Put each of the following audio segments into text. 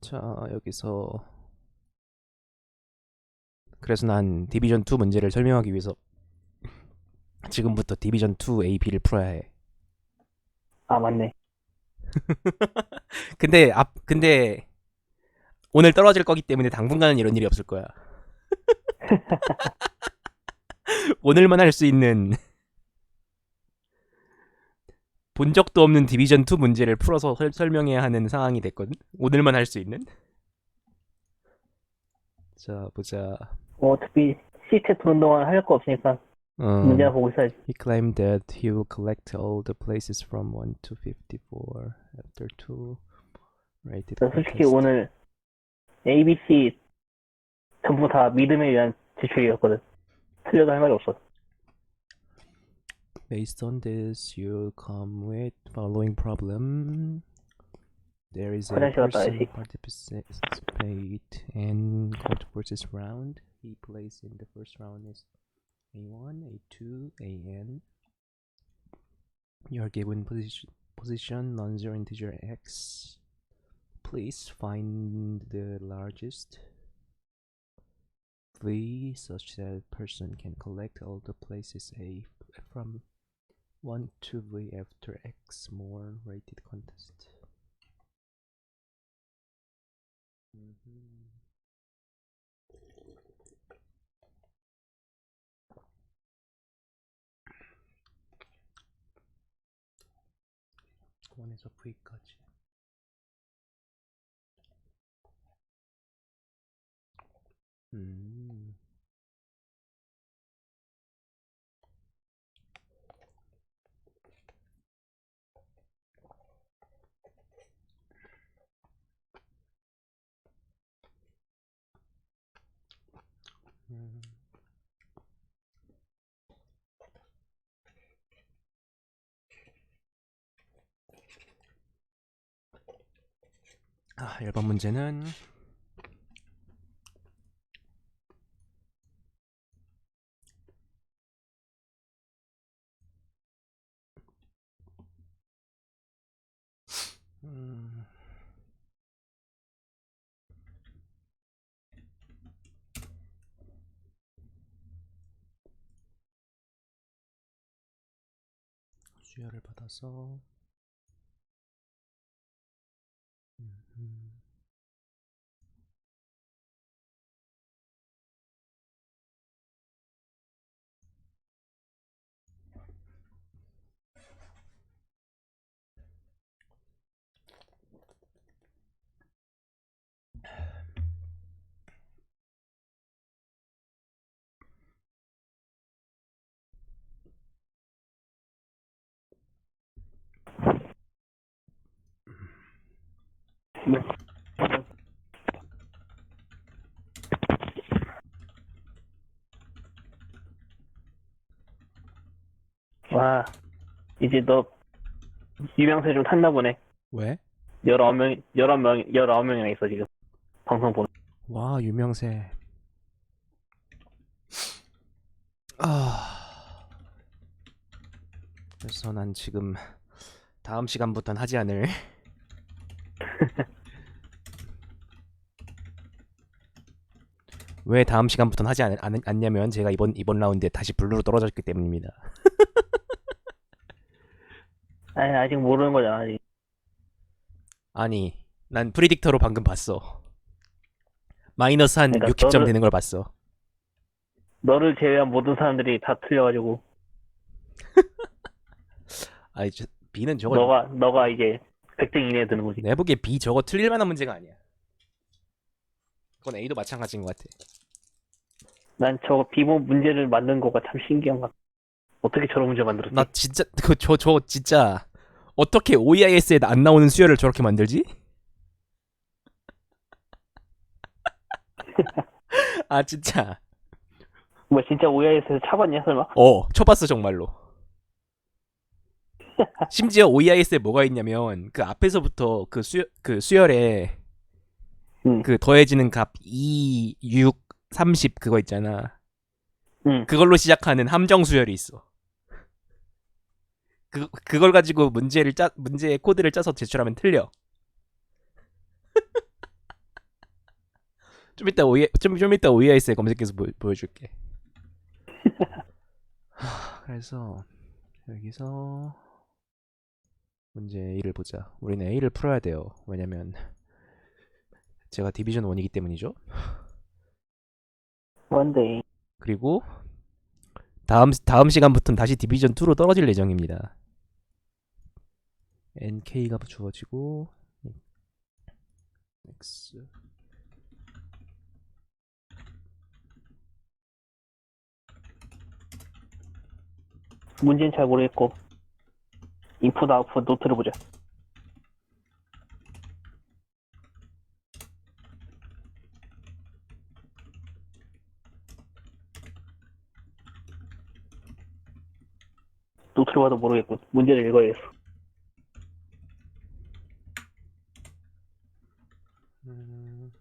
자, 여기서 그래서 난 디비전 2 문제를 설명하기 위해서 지금부터 디비전 2 AP를 풀어야 해. 아, 맞네. 근데 오늘 떨어질 거기 때문에 당분간은 이런 일이 없을 거야. 오늘만 할 수 있는 본 적도 없는 디비전 2 문제를 풀어서 설명해야 하는 상황이 됐거든. 오늘만 할 수 있는. 자, 보자. 어차피 시체 도는 동안 할 거 없으니까 문제나 보고 있어야지. He claimed that he will collect all the places from 1 to 54 after 2 rated 솔직히 contest. 오늘 ABC 전부 다 믿음에 의한 지출이었거든. 틀려도 할 말이 없어. Based on this, you'll come with following problem. There is a 화장실 갔다 person 와야지. participate in controversies round. He plays in the first round is A1, A2, AN. You are given position non-zero integer x. Please find the largest V such that person can collect all the places A from 1 to V after X more rated contest. 원에서 V까지. 아, 1번 문제는 수혈을 받아서 와, 이제 너 유명세 좀 탔나 보네. 왜? 19명이나 있어, 지금. 방송 보는. 와, 유명세. 그래서 난 지금 다음 시간부터는 하지 않을 왜 다음 시간부터는 하지 않냐면 제가 이번 라운드에 다시 블루로 떨어졌기 때문입니다. 아니, 아직 모르는 거잖아, 아직. 아니, 난 프리딕터로 방금 봤어. 마이너스 한 그러니까 60점 되는 걸 봤어. 너를 제외한 모든 사람들이 다 틀려가지고, 아니, B는 저거 너가 이제 100등 이내에 드는 거지. 내 보기에 B 저거 틀릴 만한 문제가 아니야. 그건 A도 마찬가지인 것 같아. 난 저거 비번 문제를 만든 거가 참 신기한 것 같아. 어떻게 저런 문제 만들었지? 나 진짜 저 진짜 어떻게 OEIS에 안 나오는 수열을 저렇게 만들지? 아 진짜. 뭐 진짜 OIS에서 차봤냐 설마? 쳐봤어 정말로. 심지어 OEIS에 뭐가 있냐면 그 앞에서부터 그 수열에 그 더해지는 값 2, 6, 30 그거 있잖아. 그걸로 시작하는 함정 수열이 있어. 그걸 가지고 문제의 코드를 짜서 제출하면 틀려. 좀 이따 OEIS에 검색해서 보여줄게. 그래서 여기서 문제 A를 보자. 우리는 A를 풀어야 돼요. 왜냐면 제가 디비전 1이기 때문이죠. 원데이. 그리고 다음 시간부터는 다시 디비전 2로 떨어질 예정입니다. NK가 주어지고 X 문제는 잘 모르겠고 인풋 아웃풋 노트를 보자. 노트를 봐도 모르겠고 문제를 읽어야겠어. 음,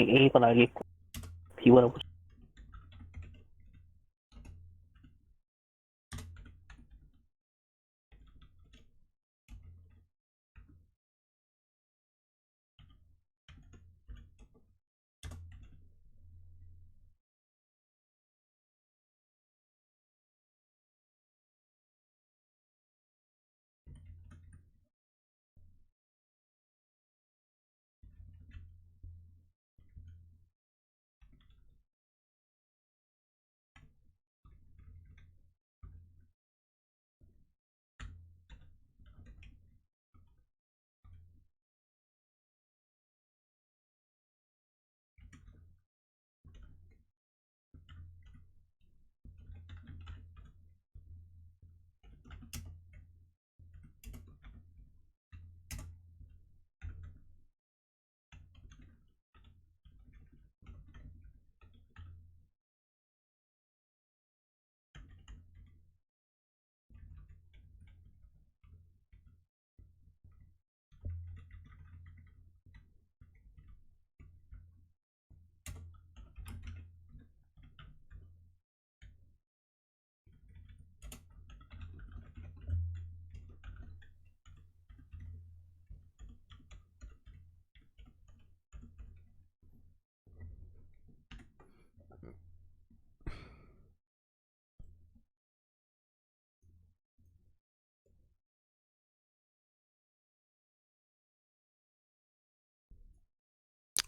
A번 알겠고 B번을 보자.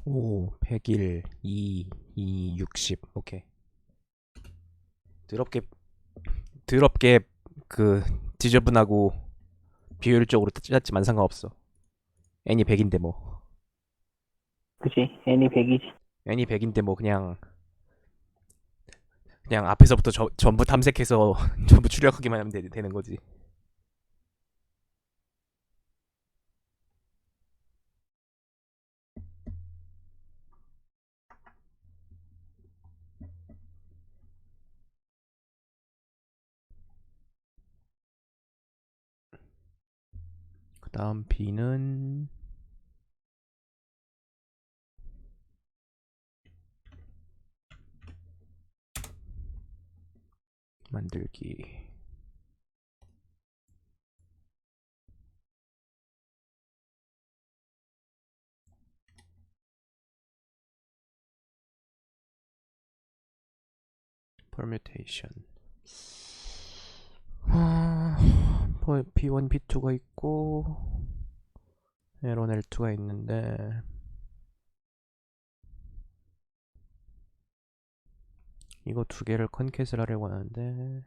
오, 101, 2, 60. 오케이. 더럽게 더럽게 그 지저분하고 비효율적으로 짰지만 상관없어. N이 100인데 뭐. 그치? N이 100이지. N이 100인데 뭐 그냥 앞에서부터 전부 탐색해서 전부 출력하기만 하면 되는 거지. 그다음 B는 만들기. permutation. B1, B2가 있고 L1, L2가 있는데 이거 두 개를 컨캣을 하려고 하는데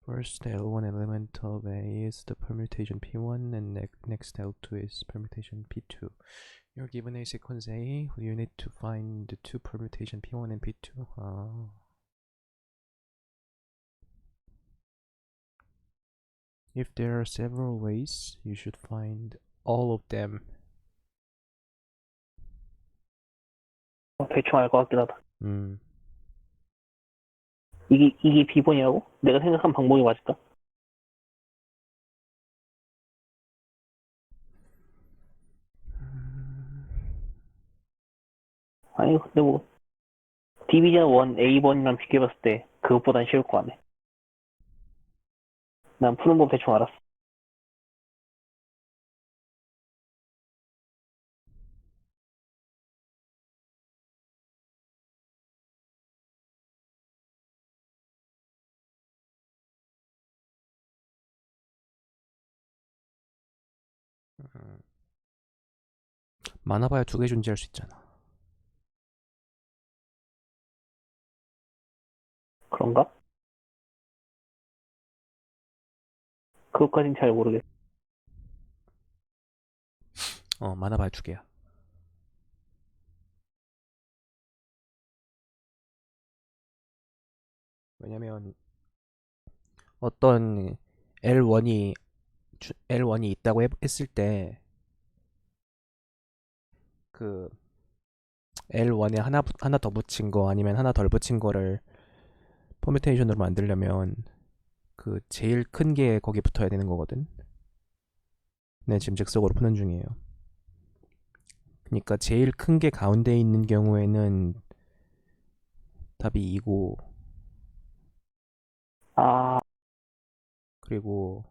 first L1 element of A is the permutation P1 and next L2 is permutation P2. You're given a sequence A, you need to find the two permutation P1 and P2. If there are several ways, you should find all of them. 대충 알 것 같긴 하다. 이게 B번이라고? 내가 생각한 방법이 맞을까? 아니, 근데 뭐, 디비전 1 A번이랑 비교해봤을 때 그것보단 쉬울 것 같네. 난 푸는 법 대충 알았어. 많아봐야 두 개 존재할 수 있잖아. 그런가? 그것까진 잘 모르겠어. 많아봐야 두 개야. 왜냐면 어떤 L1이 있다고 했을 때 그 L1에 하나 더 붙인 거 아니면 하나 덜 붙인 거를 퍼뮤테이션으로 만들려면 그 제일 큰 게 거기 붙어야 되는 거거든. 네, 지금 즉석으로 푸는 중이에요. 그러니까 제일 큰 게 가운데 있는 경우에는 답이 2고 그리고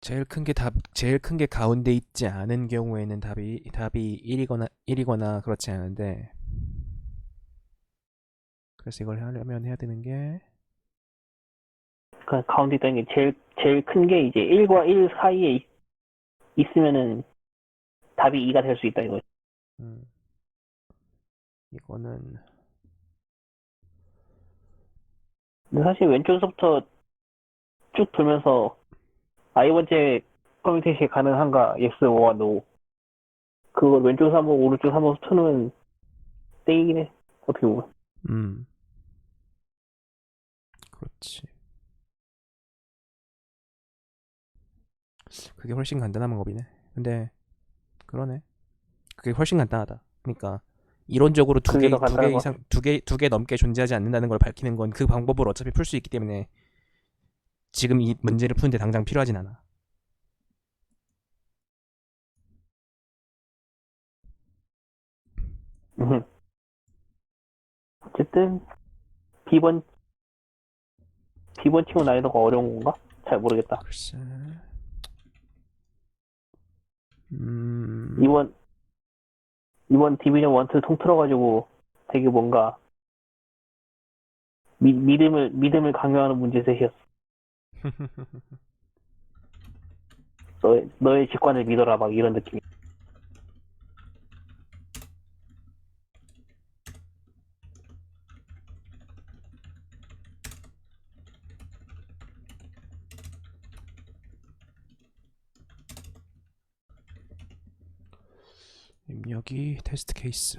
제일 큰 게 가운데 있지 않은 경우에는 답이 1이거나 그렇지 않은데, 그래서 이걸 하려면 해야 되는 게 그 가운데 있다는 게 제일 큰 게 이제 1과 1 사이에 있으면은 답이 2가 될 수 있다 이거지. 이거는 근데 사실 왼쪽에서부터 쭉 돌면서 i번째 커뮤니케이션이 가능한가? Yes/와 No. 그걸 왼쪽에서 한번 오른쪽에서 한번 푸는 땡이긴 해. 어떻게 보면. 그렇지. 그게 훨씬 간단한 방법이네. 근데 그러네. 그게 훨씬 간단하다. 그러니까 이론적으로 그게 더 간단한 것 같아. 두 개 넘게 존재하지 않는다는 걸 밝히는 건 그 방법으로 어차피 풀 수 있기 때문에 지금 이 문제를 푸는데 당장 필요하진 않아. 어쨌든 B번 치고 난이도가 어려운 건가? 잘 모르겠다. 글쎄. 이번 디비전 1, 2 통틀어가지고 되게 뭔가 믿음을 강요하는 문제셋이었어. 너의 직관을 믿어라 막 이런 느낌. 입력이 테스트 케이스.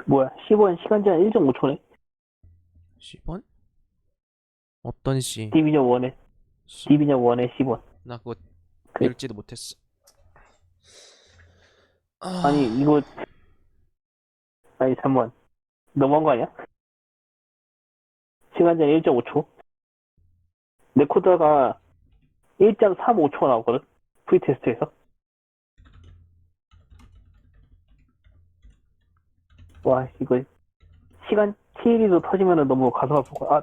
뭐야, 10원 시간 제한 1.5초네? 10원? 어떤 시? 디비전 1에, 디비전 1에 10원. 나 그거 그, 읽지도 못했어. 아니, 아, 이거, 아니, 잠만. 너무한 거 아니야? 시간 제한 1.5초? 내 코드가 1.35초 나오거든? 프리테스트에서. 와, 이거, 시간 7일이도 터지면은 너무 가슴 아프고, 아,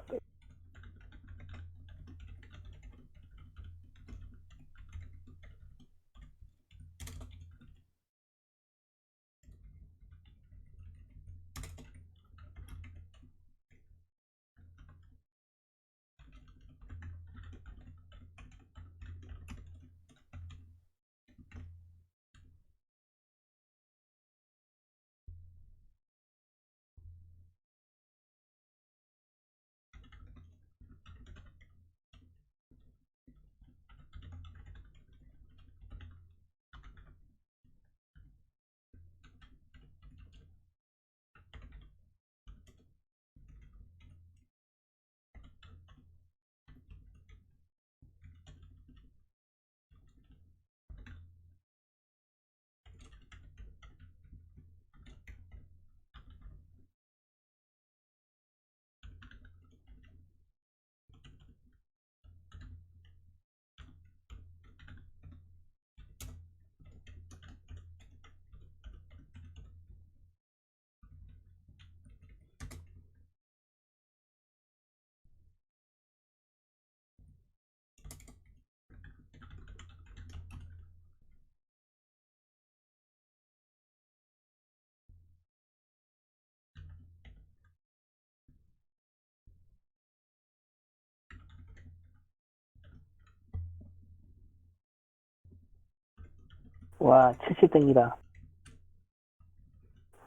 와, 70등이다.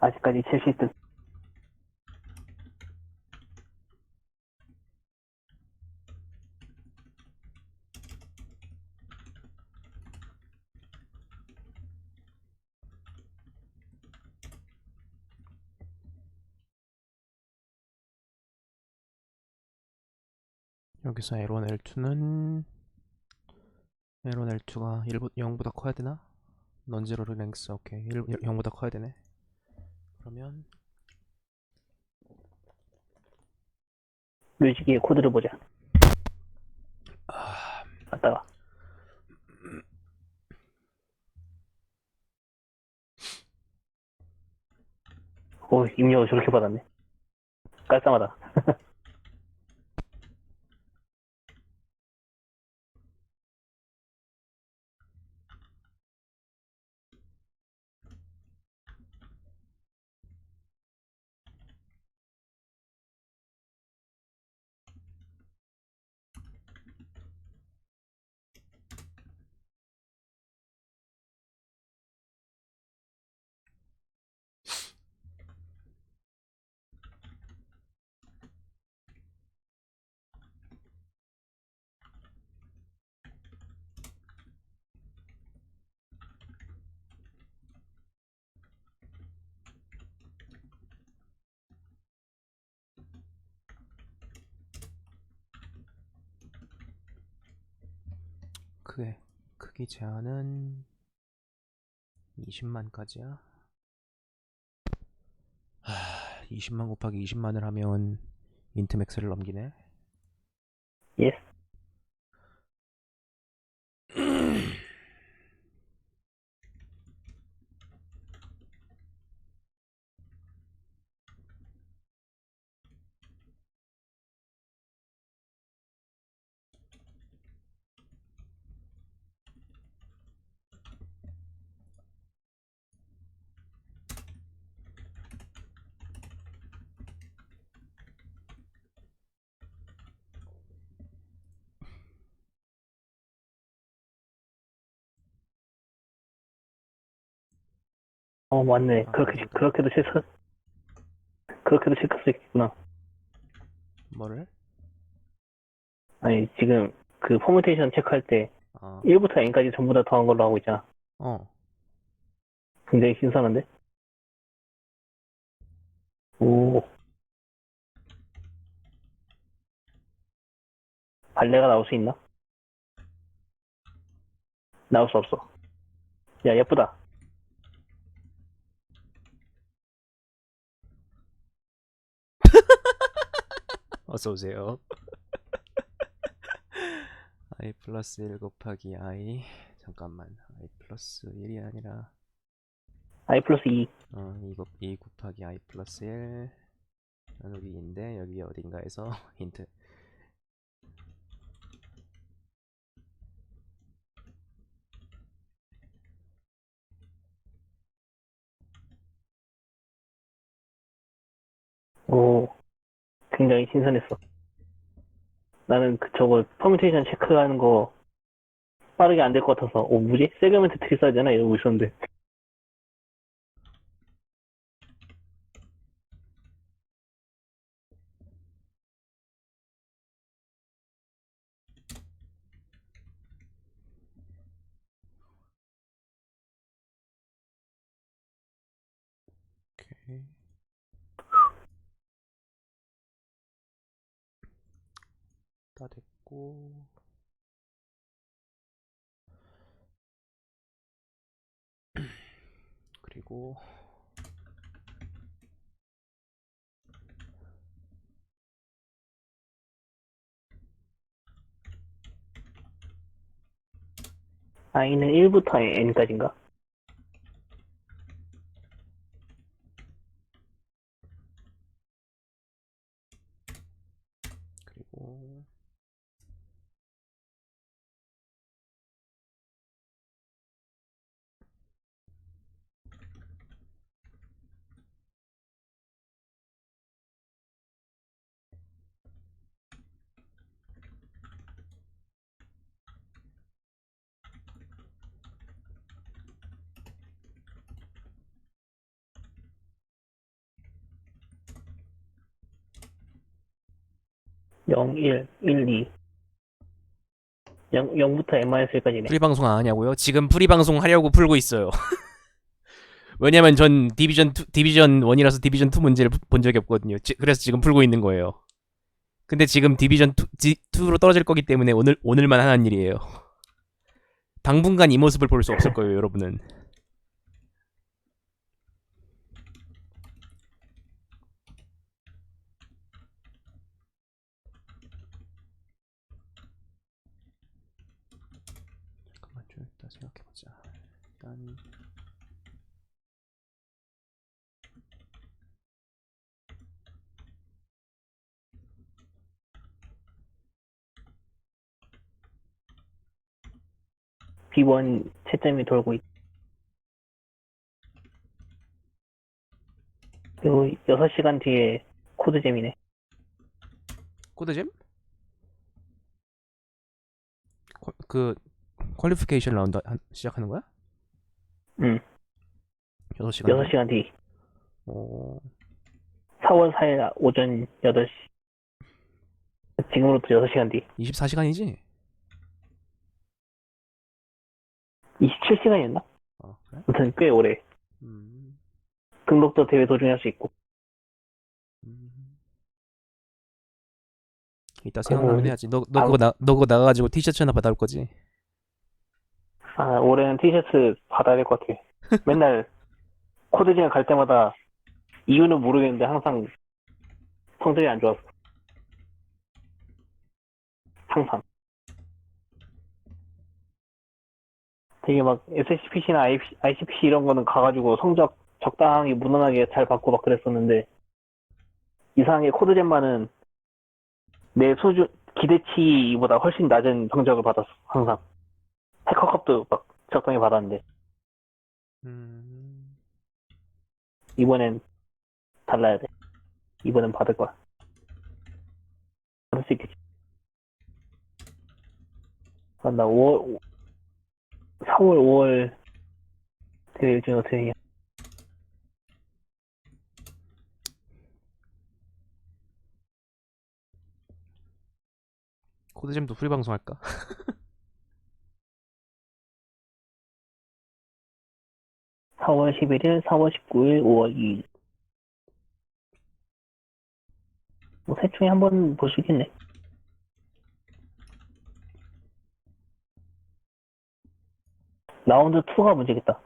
아직까지 70등. 여기서 L1, L2는 L1, L2가 0보다 커야 되나? 넌제로 랭스 오케이 0보다 커야 되네. 그러면 뮤직의 코드를 보자. 갔다가. 오, 입력을 저렇게 받았네. 깔쌈하다. 크기 제한은 20만까지야. 20만 곱하기 20만을 하면 인트맥스를 넘기네. 예스. 어, 맞네. 그렇게도 체크할 수 있겠구나. 뭐를? 아니, 지금 그 포메이션 체크할 때 어, 1부터 N까지 전부 다 더한 걸로 하고 있잖아. 어, 굉장히 신선한데? 오, 발레가 나올 수 있나? 나올 수 없어. 야, 예쁘다. 어서 오세요. i 플러스 1 곱하기 i 잠깐만 i 플러스 1이 아니라 I 플러스 2. 2 곱하기 i 플러스 1 나누기 2인데 여기 어딘가에서 힌트 오, 굉장히 신선했어. 나는 저거 퍼뮤테이션 체크하는 거 빠르게 안 될 것 같아서, 뭐지? 세그멘트 트리 써야 되나? 이러고 있었는데. 오케이. 다 됐고 그리고 i는 1부터 n까지인가? 그리고 0, 1, 1, 2. 0부터 n-1까지네. 프리 방송 안 하냐고요? 지금 프리 방송 하려고 풀고 있어요. 왜냐면 전 디비전 1이라서 디비전 2 문제를 본 적이 없거든요. 그래서 지금 풀고 있는 거예요. 근데 지금 디비전 2로 떨어질 거기 때문에 오늘만 하는 일이에요. 당분간 이 모습을 볼 수 없을 거예요, 여러분은. 잠깐만 좀 이따 생각해보자. 일단 B1 채점이 돌고 있. 그리고 6시간 뒤에 코드잼이네. 코드잼? 그 퀄리피케이션 라운드 시작하는 거야? 응, 6시간 뒤에? 6시간 뒤. 어... 4월 4일 오전 8시. 지금으로부터 6시간 뒤. 24시간이지? 27시간이었나? 그래? 아무튼 꽤 오래. 음... 등록도 대회 도중에 할 수 있고. 음... 이따 그리고 생각나면 해야지. 너 그거 나가가지고 티셔츠 하나 받아올 거지? 올해는 티셔츠 받아야 될 것 같아. 맨날 코드진에 갈 때마다 이유는 모르겠는데 항상 성적이 안 좋았어. 항상. 되게 막 SCPC나 ICPC 이런 거는 가가지고 성적 적당히 무난하게 잘 받고 막 그랬었는데 이상하게 코드젠만은 내 수준 기대치보다 훨씬 낮은 성적을 받았어. 항상. 해커컵도 막 적당히 받았는데 음... 이번엔 달라야 돼. 이번엔 받을 거야. 받을 수 있겠지. 나 4월, 5월 대회 일정이 어떻게 되냐. 코드잼도 프리 방송할까? 4월 11일, 4월 19일, 5월 2일. 뭐, 셋 중에 한 번 볼 수 있겠네. 라운드 2가 문제겠다.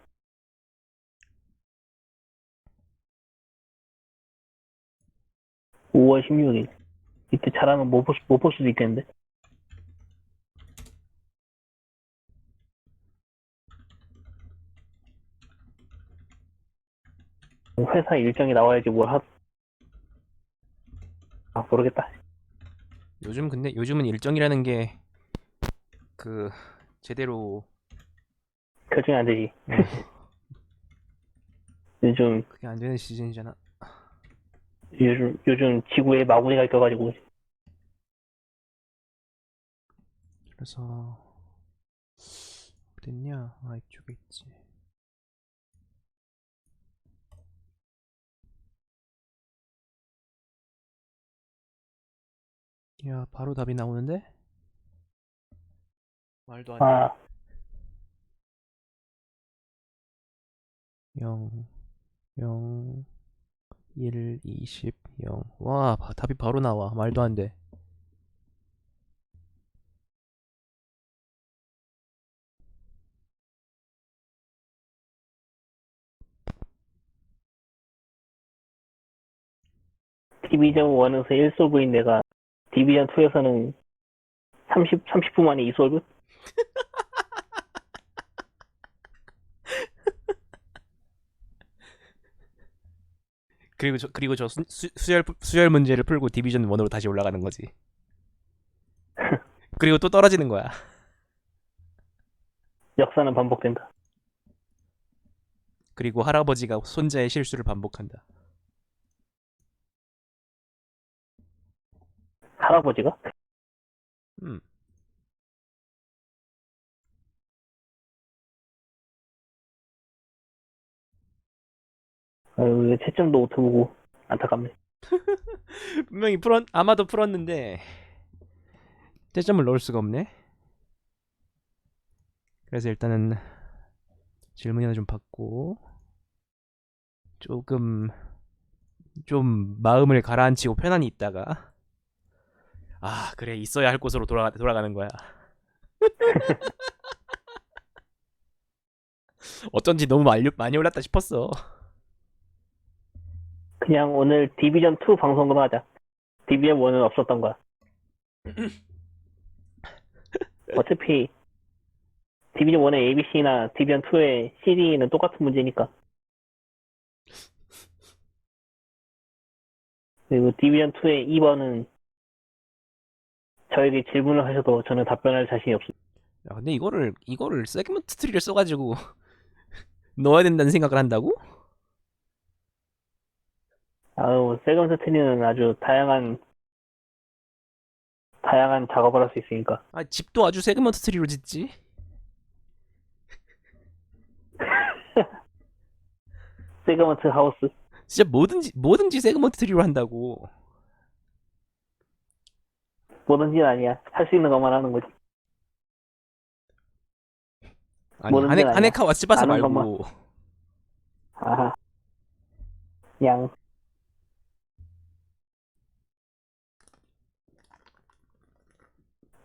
5월 16일. 이때 잘하면 못 볼 수도 있겠는데. 회사 일정이 나와야지 모르겠다. 근데 요즘은 일정이라는 게 그 제대로 결정이 안 되지. 어, 요즘, 그게 안 되는 시즌이잖아. 요즘 지구에 마구니가 껴가지고. 그래서 어딨냐? 아, 이쪽에 있지. 야, 바로 답이 나오는데? 말도 안 돼. 아, 0, 0, 1, 20, 0. 와, 답이 바로 나와. 말도 안 돼. 디비전 1에서 1솔브인 내가 디비전 2에서는 30분 만에 2솔브? 그리고 저 수열 문제를 풀고 디비전 1으로 다시 올라가는 거지. 그리고 또 떨어지는 거야. 역사는 반복된다. 그리고 할아버지가 손자의 실수를 반복한다. 할아버지가? 음. 아유, 채점도 못해보고 안타깝네. 분명히 아마도 풀었는데 채점을 넣을 수가 없네. 그래서 일단은 질문이나 좀 받고 조금 좀 마음을 가라앉히고 편안히 있다가 그래 있어야 할 곳으로 돌아가는 거야. 어쩐지 너무 많이 올랐다 싶었어. 그냥 오늘 디비전 2 방송으로 하자. 디비전 1은 없었던 거야. 어차피 디비전 1의 ABC나 디비전 2의 CD는 똑같은 문제니까. 그리고 디비전 2의 2번은 저에게 질문을 하셔도 저는 답변할 자신이 없습니다. 야, 근데 이거를 세그먼트 트리를 써가지고 넣어야 된다는 생각을 한다고? 아유, 세컨드 트리는 아주 다양한 작업을 할 수 있으니까. 집도 아주 세그먼트 트리로 짓지. 세그먼트 하우스? 진짜 뭐든지 세그먼트 트리로 한다고. 뭐든지는 아니야. 할 수 있는 것만 하는 거지. 아니 뭐든지는 아니야. 하네카와 츠바사 아는 것만. 말고 아하, 양.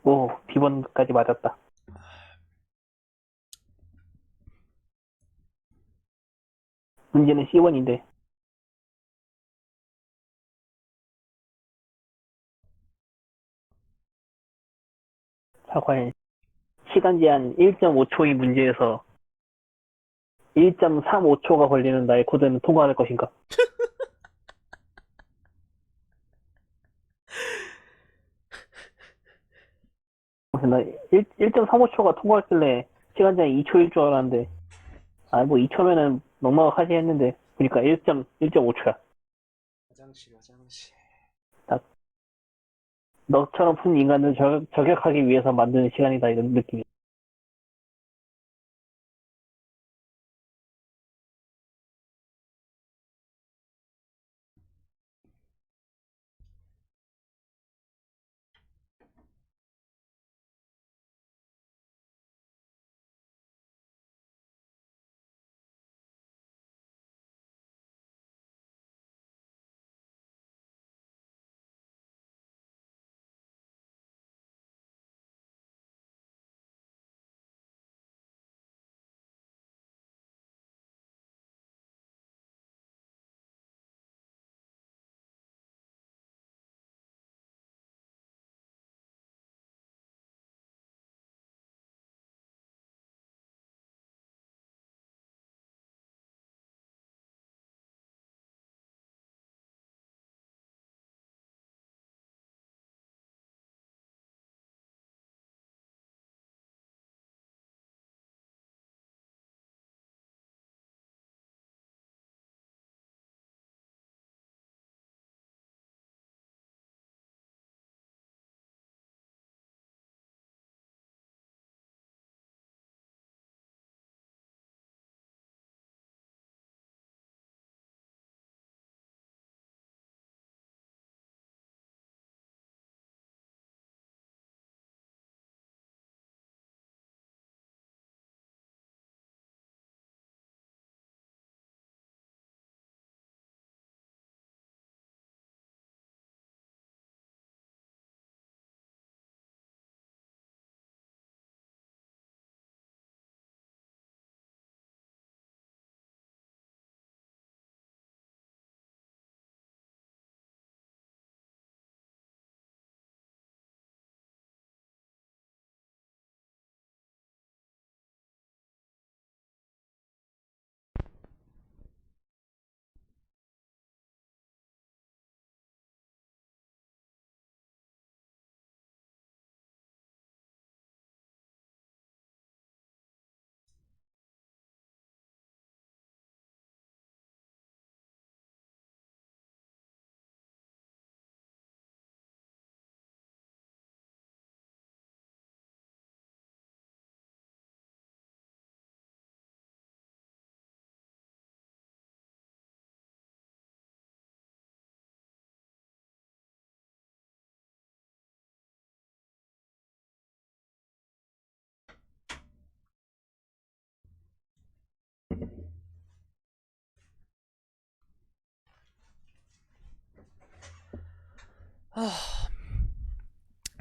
오, B번까지 맞았다. 문제는 C번인데. 자, 과연 시간 제한 1.5초의 문제에서 1.35초가 걸리는 나의 코드는 통과할 것인가? 나 1.35초가 통과했길래 시간 제한 2초일 줄 알았는데, 뭐 2초면은 넉넉하지 했는데, 그러니까 1.5초야. 화장실. 너처럼 푼 인간을 저격하기 위해서 만드는 시간이다, 이런 느낌이.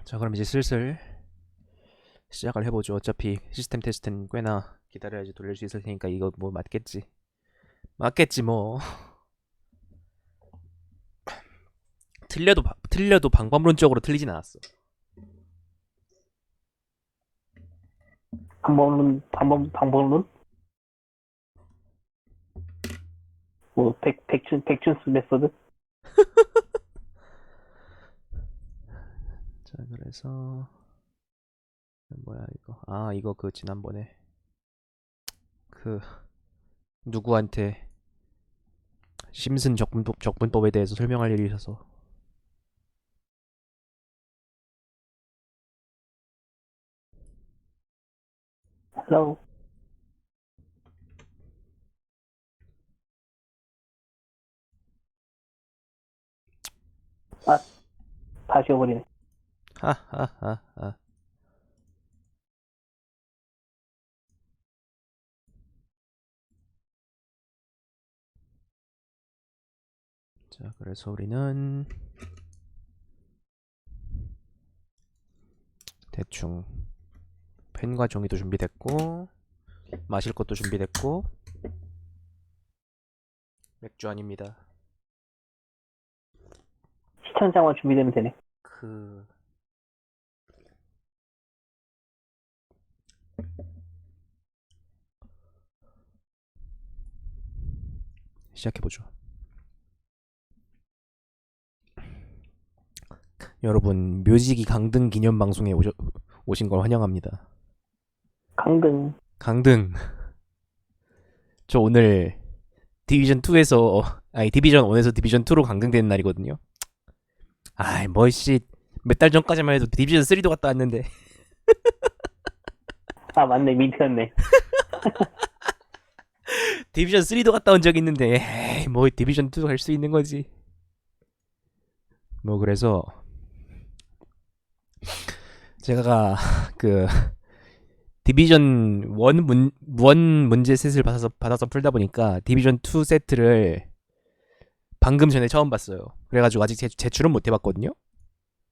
자, 그럼 이제 슬슬 시작을 해보죠. 어차피 시스템 테스트는 꽤나 기다려야지 돌릴 수 있을 테니까 이거 뭐 맞겠지. 맞겠지 뭐. 틀려도 방법론적으로 틀리진 않았어. 방법론? 뭐, 백준스 메서드? 자, 그래서 뭐야 이거? 아, 이거 그 지난번에 그 누구한테 심슨 적분법에 대해서 설명할 일이 있어서. Hello. 아, 다시 오버리네. 하하하하. 자, 그래서 우리는 대충 펜과 종이도 준비됐고 마실 것도 준비됐고 맥주 아닙니다. 시천장만 준비되면 되네. 시작해보죠. 여러분, 묘지기 강등 기념 방송에 오신 걸 환영합니다. 강등. 저 오늘 디비전 2에서 디비전 1에서 디비전 2로 강등되는 날이거든요. 아이, 뭐씨, 몇 달 전까지만 해도 디비전 3도 갔다 왔는데. 아, 맞네, 민트였네. 디비전 3도 갔다 온 적 있는데, 에이, 뭐 디비전 2도 갈 수 있는 거지. 뭐 그래서 제가 그 디비전 1 문제셋을 받아서 풀다 보니까 디비전 2 세트를 방금 전에 처음 봤어요. 그래가지고 아직 제출은 못 해봤거든요.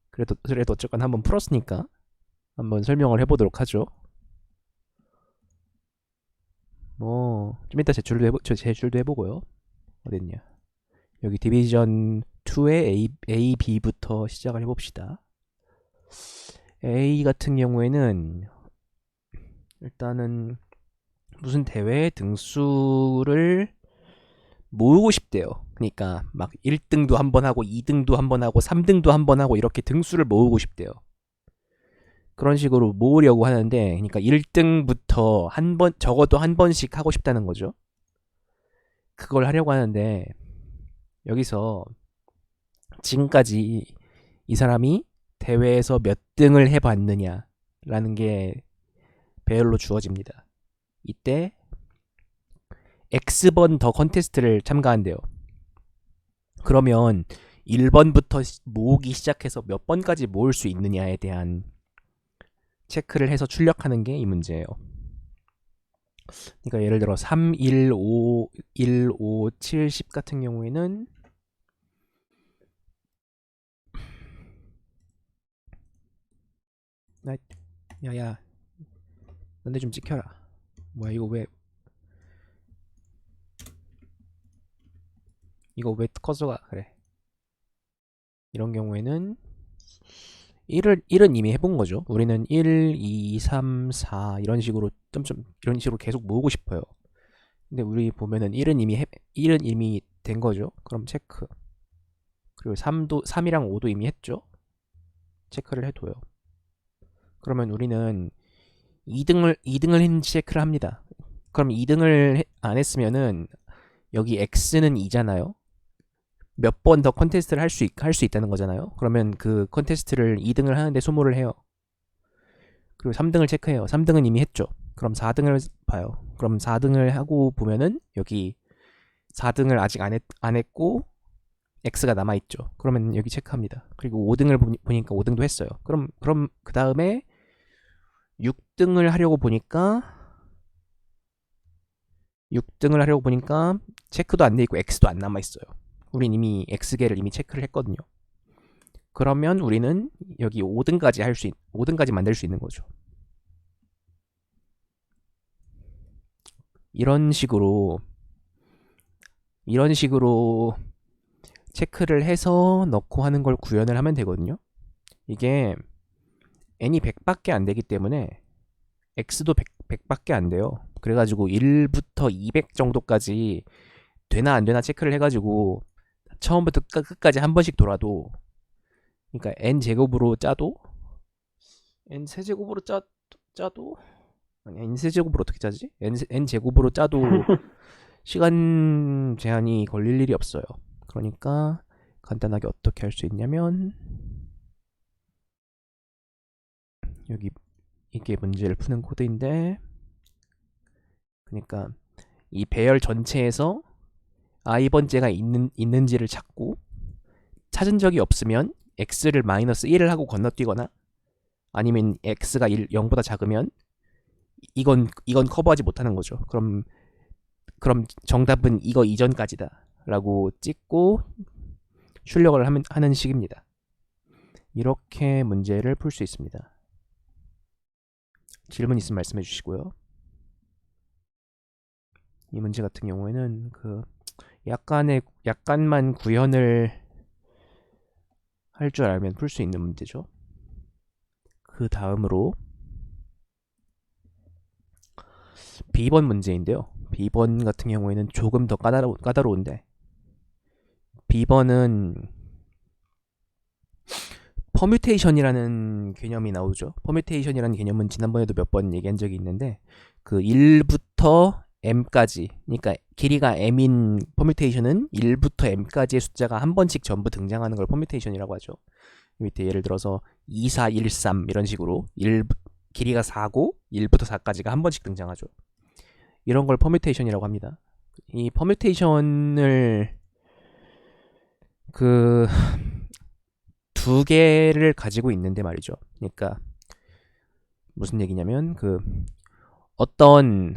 그래도 어쨌건 한번 풀었으니까 한번 설명을 해보도록 하죠. 뭐 좀 이따 제출도 해보고요. 어딨냐? 여기 디비전 2의 A, B부터 시작을 해봅시다. A 같은 경우에는 일단은 무슨 대회 등수를 모으고 싶대요. 그러니까 막 1등도 한번 하고 2등도 한번 하고 3등도 한번 하고 이렇게 등수를 모으고 싶대요. 그런 식으로 모으려고 하는데, 그러니까 1등부터 적어도 한 번씩 하고 싶다는 거죠. 그걸 하려고 하는데, 여기서 지금까지 이 사람이 대회에서 몇 등을 해봤느냐라는 게 배열로 주어집니다. 이때 X번 더 컨테스트를 참가한대요. 그러면 1번부터 모으기 시작해서 몇 번까지 모을 수 있느냐에 대한 체크를 해서 출력하는 게 이 문제예요. 그러니까 예를 들어 3, 1, 5, 1, 5, 7, 10 같은 경우에는 야야 너네 좀 찍혀라. 뭐야 이거 왜 커서가 그래. 이런 경우에는 1은 이미 해본 거죠. 우리는 1, 2, 3, 4 이런 식으로 이런 식으로 계속 모으고 싶어요. 근데 우리 보면은 1은 이미 된 거죠. 그럼 체크. 그리고 3이랑 5도 이미 했죠. 체크를 해둬요. 그러면 우리는 2등을 했는지 체크를 합니다. 그럼 2등을 안 했으면은 여기 X는 2잖아요. 몇 번 더 컨테스트를 할 수 있다는 거잖아요. 그러면 그 컨테스트를 2등을 하는데 소모를 해요. 그리고 3등을 체크해요. 3등은 이미 했죠. 그럼 4등을 봐요. 그럼 4등을 하고 보면은 여기 4등을 아직 안 했고 X가 남아있죠. 그러면 여기 체크합니다. 그리고 5등을 보니까 5등도 했어요. 그럼 그 다음에 6등을 하려고 보니까 체크도 안 돼 있고 X도 안 남아 있어요. 우린 이미 X계를 이미 체크를 했거든요. 그러면 우리는 여기 5등까지 만들 수 있는 거죠. 이런 식으로 체크를 해서 넣고 하는 걸 구현을 하면 되거든요. 이게 n이 100밖에 안 되기 때문에 x도 100밖에 안 돼요. 그래가지고 1부터 200 정도까지 되나 안 되나 체크를 해가지고 처음부터 끝까지 한 번씩 돌아도, 그러니까 n제곱으로 짜도, n세제곱으로 짜도 아니 n세제곱으로 어떻게 짜지? n제곱으로 짜도 시간 제한이 걸릴 일이 없어요. 그러니까 간단하게 어떻게 할 수 있냐면, 여기 이게 문제를 푸는 코드인데, 그러니까 이 배열 전체에서 i번째가 있는지를 찾고, 찾은 적이 없으면 x를 마이너스 1을 하고 건너뛰거나, 아니면 x가 0보다 작으면 이건 커버하지 못하는 거죠. 그럼 정답은 이거 이전까지다 라고 찍고 출력을 하는 식입니다. 이렇게 문제를 풀 수 있습니다. 질문 있으면 말씀해 주시고요. 이 문제 같은 경우에는 약간만 구현을 할 줄 알면 풀 수 있는 문제죠. 그 다음으로 B번 문제인데요. B번 같은 경우에는 조금 더 까다로운데, B번은 퍼뮤테이션이라는 개념이 나오죠. 퍼뮤테이션이라는 개념은 지난번에도 몇 번 얘기한 적이 있는데, 그 1부터 m까지, 그러니까 길이가 m인 퍼뮤테이션은 1부터 m까지의 숫자가 한 번씩 전부 등장하는 걸 퍼뮤테이션이라고 하죠. 밑에 예를 들어서 2, 4, 1, 3 이런 식으로 길이가 4고 1부터 4까지가 한 번씩 등장하죠. 이런 걸 퍼뮤테이션이라고 합니다. 이 퍼뮤테이션을 두 개를 가지고 있는데 말이죠. 그러니까 무슨 얘기냐면, 어떤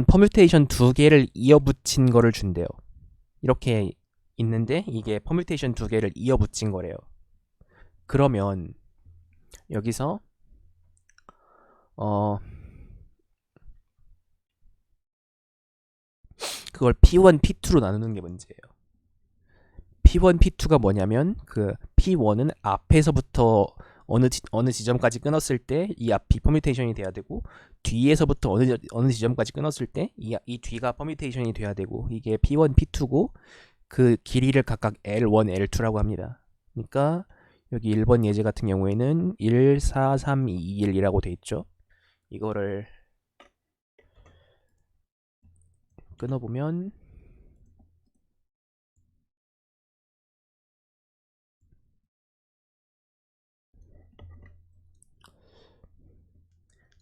퍼뮤테이션 두 개를 이어붙인 거를 준대요. 이렇게 있는데 이게 퍼뮤테이션 두 개를 이어붙인 거래요. 그러면 여기서 그걸 P1, P2로 나누는 게 문제예요. P1, P2가 뭐냐면, P1은 앞에서부터 어느 지점까지 끊었을 때 이 앞이 퍼뮤테이션이 돼야 되고, 뒤에서부터 어느 지점까지 끊었을 때 이 뒤가 퍼뮤테이션이 돼야 되고, 이게 P1, P2고 그 길이를 각각 L1, L2라고 합니다. 그러니까 여기 1번 예제 같은 경우에는 1, 4, 3, 2, 1이라고 돼 있죠. 이거를 끊어보면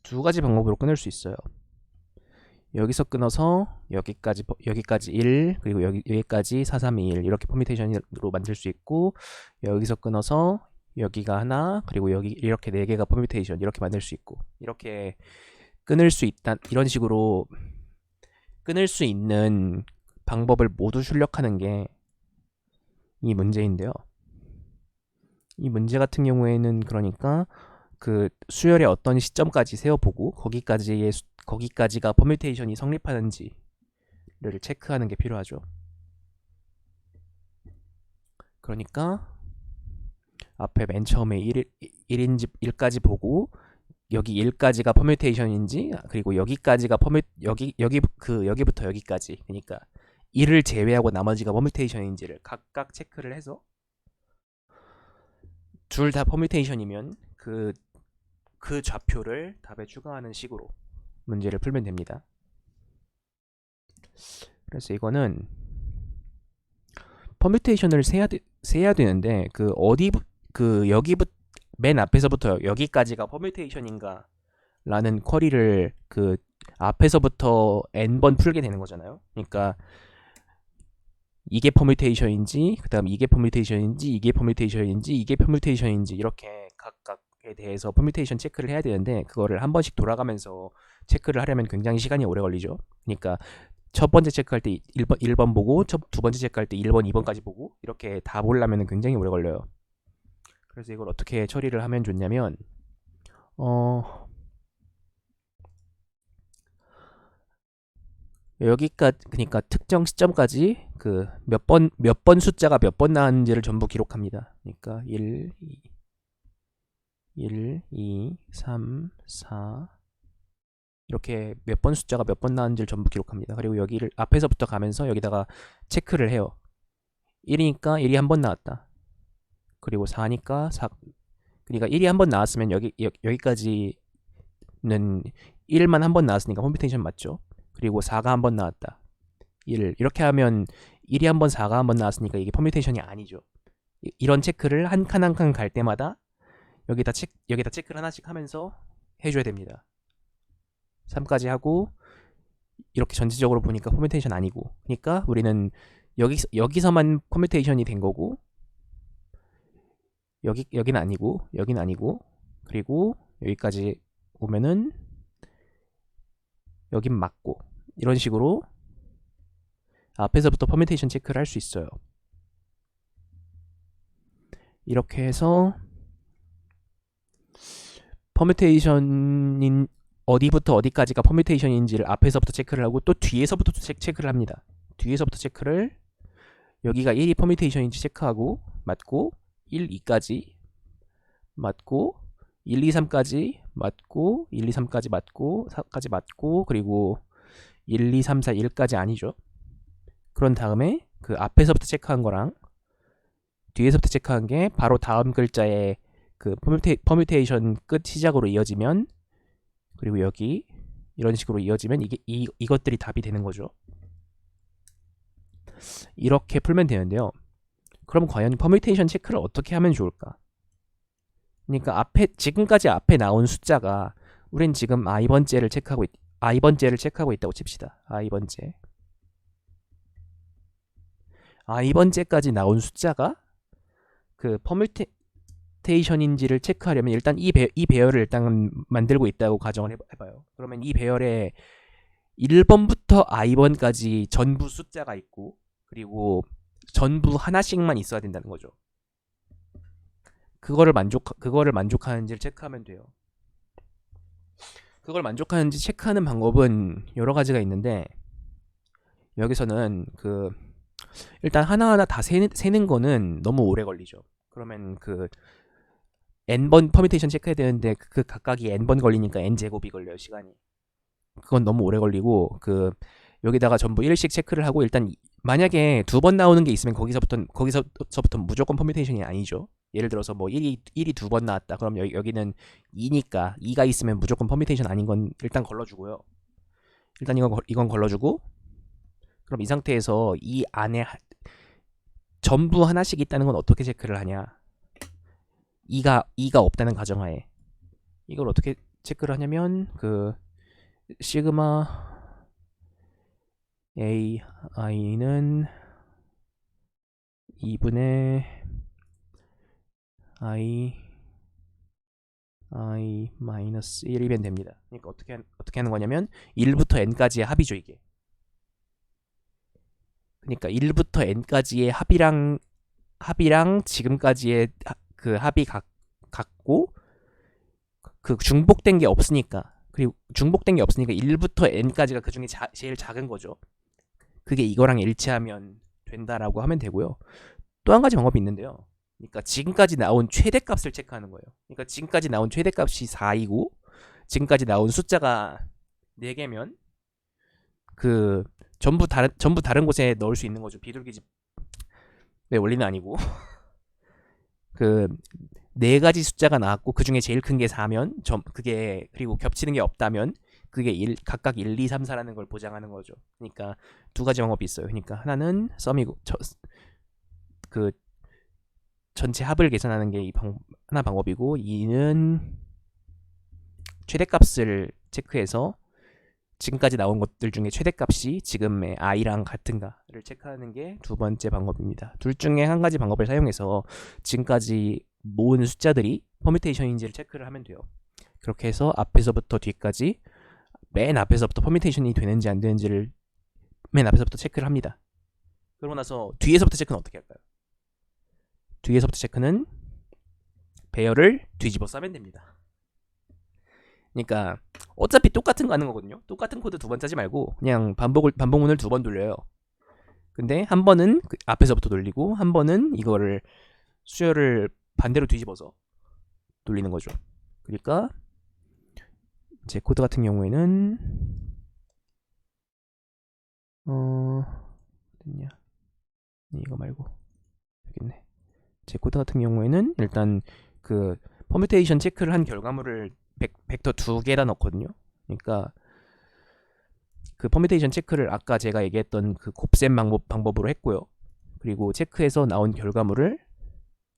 두 가지 방법으로 끊을 수 있어요. 여기서 끊어서 여기까지 1, 그리고 여기까지 4, 3, 2, 1 이렇게 퍼뮤테이션으로 만들 수 있고, 여기서 끊어서 여기가 하나, 그리고 여기 이렇게 4개가 퍼뮤테이션 이렇게 만들 수 있고, 이렇게 끊을 수 있다, 이런 식으로 끊을 수 있는 방법을 모두 출력하는 게 이 문제인데요. 이 문제 같은 경우에는 그러니까 수열의 어떤 시점까지 세어보고 거기까지가 퍼뮤테이션이 성립하는지를 체크하는 게 필요하죠. 그러니까 앞에 맨 처음에 1까지 보고 여기 1까지가 퍼뮤테이션인지, 그리고 여기까지가 여기부터 여기까지, 그러니까 1을 제외하고 나머지가 퍼뮤테이션인지를 각각 체크를 해서 둘 다 퍼뮤테이션이면 그 좌표를 답에 추가하는 식으로 문제를 풀면 됩니다. 그래서 이거는 퍼뮤테이션을 세야 되는데, 여기부터 맨 앞에서부터 여기까지가 퍼뮤테이션인가 라는 쿼리를 앞에서부터 n번 풀게 되는 거잖아요. 그러니까 이게 퍼뮤테이션인지, 그 다음 이게 퍼뮤테이션인지, 이게 퍼뮤테이션인지, 이게 퍼뮤테이션인지, 이렇게 각각에 대해서 퍼뮤테이션 체크를 해야 되는데, 그거를 한 번씩 돌아가면서 체크를 하려면 굉장히 시간이 오래 걸리죠. 그러니까 첫 번째 체크할 때 1번 보고 두 번째 체크할 때 1번, 2번까지 보고 이렇게 다 보려면 굉장히 오래 걸려요. 그래서 이걸 어떻게 처리를 하면 좋냐면 여기까지 그러니까 특정 시점까지 그 몇 번 숫자가 몇 번 나왔는지를 전부 기록합니다. 그러니까 1, 2, 3, 4 이렇게 몇 번 숫자가 몇 번 나왔는지를 전부 기록합니다. 그리고 여기를 앞에서부터 가면서 여기다가 체크를 해요. 1이니까 1이 한 번 나왔다. 그리고 4니까 4 그러니까 1이 한 번 나왔으면 여기까지는 1만 한 번 나왔으니까 퍼뮤테이션 맞죠? 그리고 4가 한 번 나왔다. 1 이렇게 하면 1이 한 번 4가 한 번 나왔으니까 이게 퍼뮤테이션이 아니죠. 이런 체크를 한 칸 한 칸 갈 때마다 여기다 체크를 하나씩 하면서 해줘야 됩니다. 3까지 하고 이렇게 전체적으로 보니까 퍼뮤테이션 아니고 그러니까 우리는 여기서만 퍼뮤테이션이 된 거고 여기는 아니고 그리고 여기까지 오면은 여긴 맞고 이런 식으로 앞에서부터 퍼뮤테이션 체크를 할 수 있어요. 이렇게 해서 퍼뮤테이션인 어디부터 어디까지가 퍼뮤테이션인지를 앞에서부터 체크를 하고 또 뒤에서부터 체크를 합니다. 뒤에서부터 체크를 여기가 1이 퍼뮤테이션인지 체크하고 맞고 1, 2까지 맞고 1, 2, 3까지 맞고 1, 2, 3까지 맞고 4까지 맞고 그리고 1, 2, 3, 4, 1까지 아니죠. 그런 다음에 그 앞에서부터 체크한 거랑 뒤에서부터 체크한 게 바로 다음 글자의 그 퍼뮤테이션 끝 시작으로 이어지면 그리고 여기 이런 식으로 이어지면 이것들이 답이 되는 거죠. 이렇게 풀면 되는데요. 그럼 과연 퍼뮤테이션 체크를 어떻게 하면 좋을까? 그러니까 지금까지 앞에 나온 숫자가 우린 지금 i번째를 체크하고 있다고 칩시다. i번째까지 나온 숫자가 그 퍼뮤테이션인지를 체크하려면 일단 이 배열을 일단 만들고 있다고 가정을 해봐요. 그러면 이 배열에 1번부터 i번까지 전부 숫자가 있고 그리고 전부 하나씩만 있어야 된다는 거죠. 그거를 만족하는지를 체크하면 돼요. 그걸 만족하는지 체크하는 방법은 여러 가지가 있는데 여기서는 그 일단 하나하나 다 세는 거는 너무 오래 걸리죠. 그러면 그 n번 퍼뮤테이션 체크해야 되는데 그 각각이 n번 걸리니까 n제곱이 걸려요, 시간이. 그건 너무 오래 걸리고 그 여기다가 전부 1씩 체크를 하고 일단 만약에 2번 나오는 게 있으면 거기서부터 무조건 퍼뮤테이션이 아니죠. 예를 들어서 뭐 1이 2번 나왔다. 그럼 여기는 2니까 2가 있으면 무조건 퍼뮤테이션 아닌 건 일단 걸러주고요. 일단 이건 걸러주고 그럼 이 상태에서 이 안에 전부 하나씩 있다는 건 어떻게 체크를 하냐? 2가 없다는 가정하에 이걸 어떻게 체크를 하냐면 그 시그마 ai는 2분의 i 마이너스 1이면 됩니다. 그러니까 어떻게 하는 거냐면 1부터 n까지의 합이죠, 이게. 그러니까 1부터 n까지의 합이랑 지금까지의 그 합이 같고 그 중복된 게 없으니까 1부터 n까지가 그 중에 제일 작은 거죠. 그게 이거랑 일치하면 된다라고 하면 되고요. 또 한 가지 방법이 있는데요. 그러니까 지금까지 나온 최대값을 체크하는 거예요. 그러니까 지금까지 나온 최대값이 4이고 지금까지 나온 숫자가 4개면 그 전부 다른 곳에 넣을 수 있는 거죠. 비둘기집의 원리는 아니고 그 4가지 숫자가 나왔고 그 중에 제일 큰 게 4면 그게 그리고 겹치는 게 없다면 그게 각각 1, 2, 3, 4라는 걸 보장하는 거죠. 그러니까 두 가지 방법이 있어요. 그러니까 하나는 썸이고 그 전체 합을 계산하는 게 하나 방법이고 2는 최대값을 체크해서 지금까지 나온 것들 중에 최대값이 지금의 i랑 같은가를 체크하는 게 두 번째 방법입니다. 둘 중에 한 가지 방법을 사용해서 지금까지 모은 숫자들이 퍼뮤테이션인지를 체크를 하면 돼요. 그렇게 해서 앞에서부터 뒤까지 맨 앞에서부터 퍼뮤테이션이 되는지 안 되는지를 맨 앞에서부터 체크를 합니다. 그러고 나서 뒤에서부터 체크는 어떻게 할까요? 뒤에서부터 체크는 배열을 뒤집어 싸면 됩니다. 그러니까 어차피 똑같은 거 하는 거거든요. 똑같은 코드 두 번 짜지 말고 그냥 반복문을 두 번 돌려요. 근데 한 번은 그 앞에서부터 돌리고 한 번은 이거를 수열을 반대로 뒤집어서 돌리는 거죠. 그러니까 제 코드 같은 경우에는 어딨냐? 이거 말고 여기 있네. 제 코드 같은 경우에는 일단 그 퍼뮤테이션 체크를 한 결과물을 벡터 두 개다 넣거든요. 그러니까 그 퍼뮤테이션 체크를 아까 제가 얘기했던 그 곱셈 방법으로 했고요. 그리고 체크해서 나온 결과물을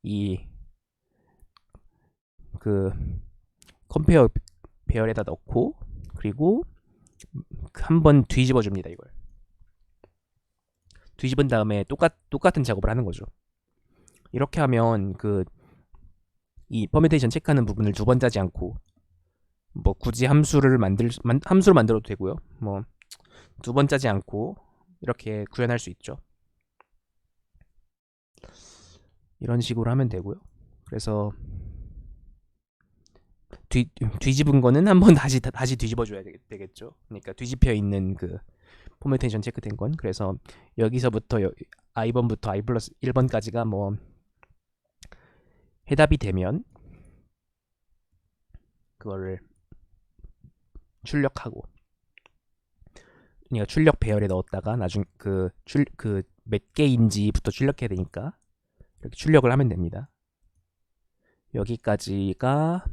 이 그 컴페어 배열에다 넣고 그리고 한번 뒤집어 줍니다. 이걸 뒤집은 다음에 똑같은 작업을 하는 거죠. 이렇게 하면 그 이 퍼뮤테이션 체크하는 부분을 두 번 짜지 않고 뭐 굳이 함수를 만들어도 되고요. 뭐 두 번 짜지 않고 이렇게 구현할 수 있죠. 이런 식으로 하면 되고요. 그래서 뒤집은 거는 한번 다시 뒤집어줘야 되겠죠. 그러니까 뒤집혀 있는 그 포메테이션 체크된 건. 그래서 여기서부터 i번부터 i 플러스 1번까지가 뭐 해답이 되면 그거를 출력하고, 그러니까 출력 배열에 넣었다가 나중 그 몇 개인지부터 출력해야 되니까 이렇게 출력을 하면 됩니다. 여기까지가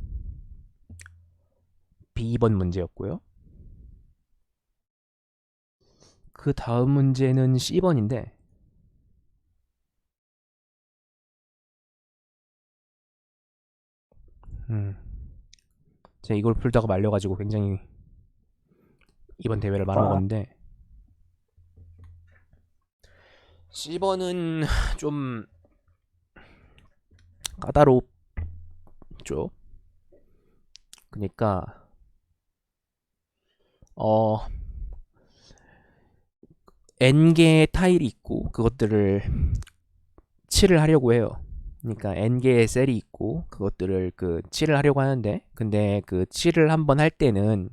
B번 문제였고요. 그 다음 문제는 C번인데 제가 이걸 풀다가 말려가지고 굉장히 이번 대회를 말아먹었는데 C번은 좀 까다롭죠. 그러니까 n개의 타일이 있고 그것들을 칠을 하려고 해요. 그러니까 n개의 셀이 있고 그것들을 그 칠을 하려고 하는데, 근데 그 칠을 한번 할 때는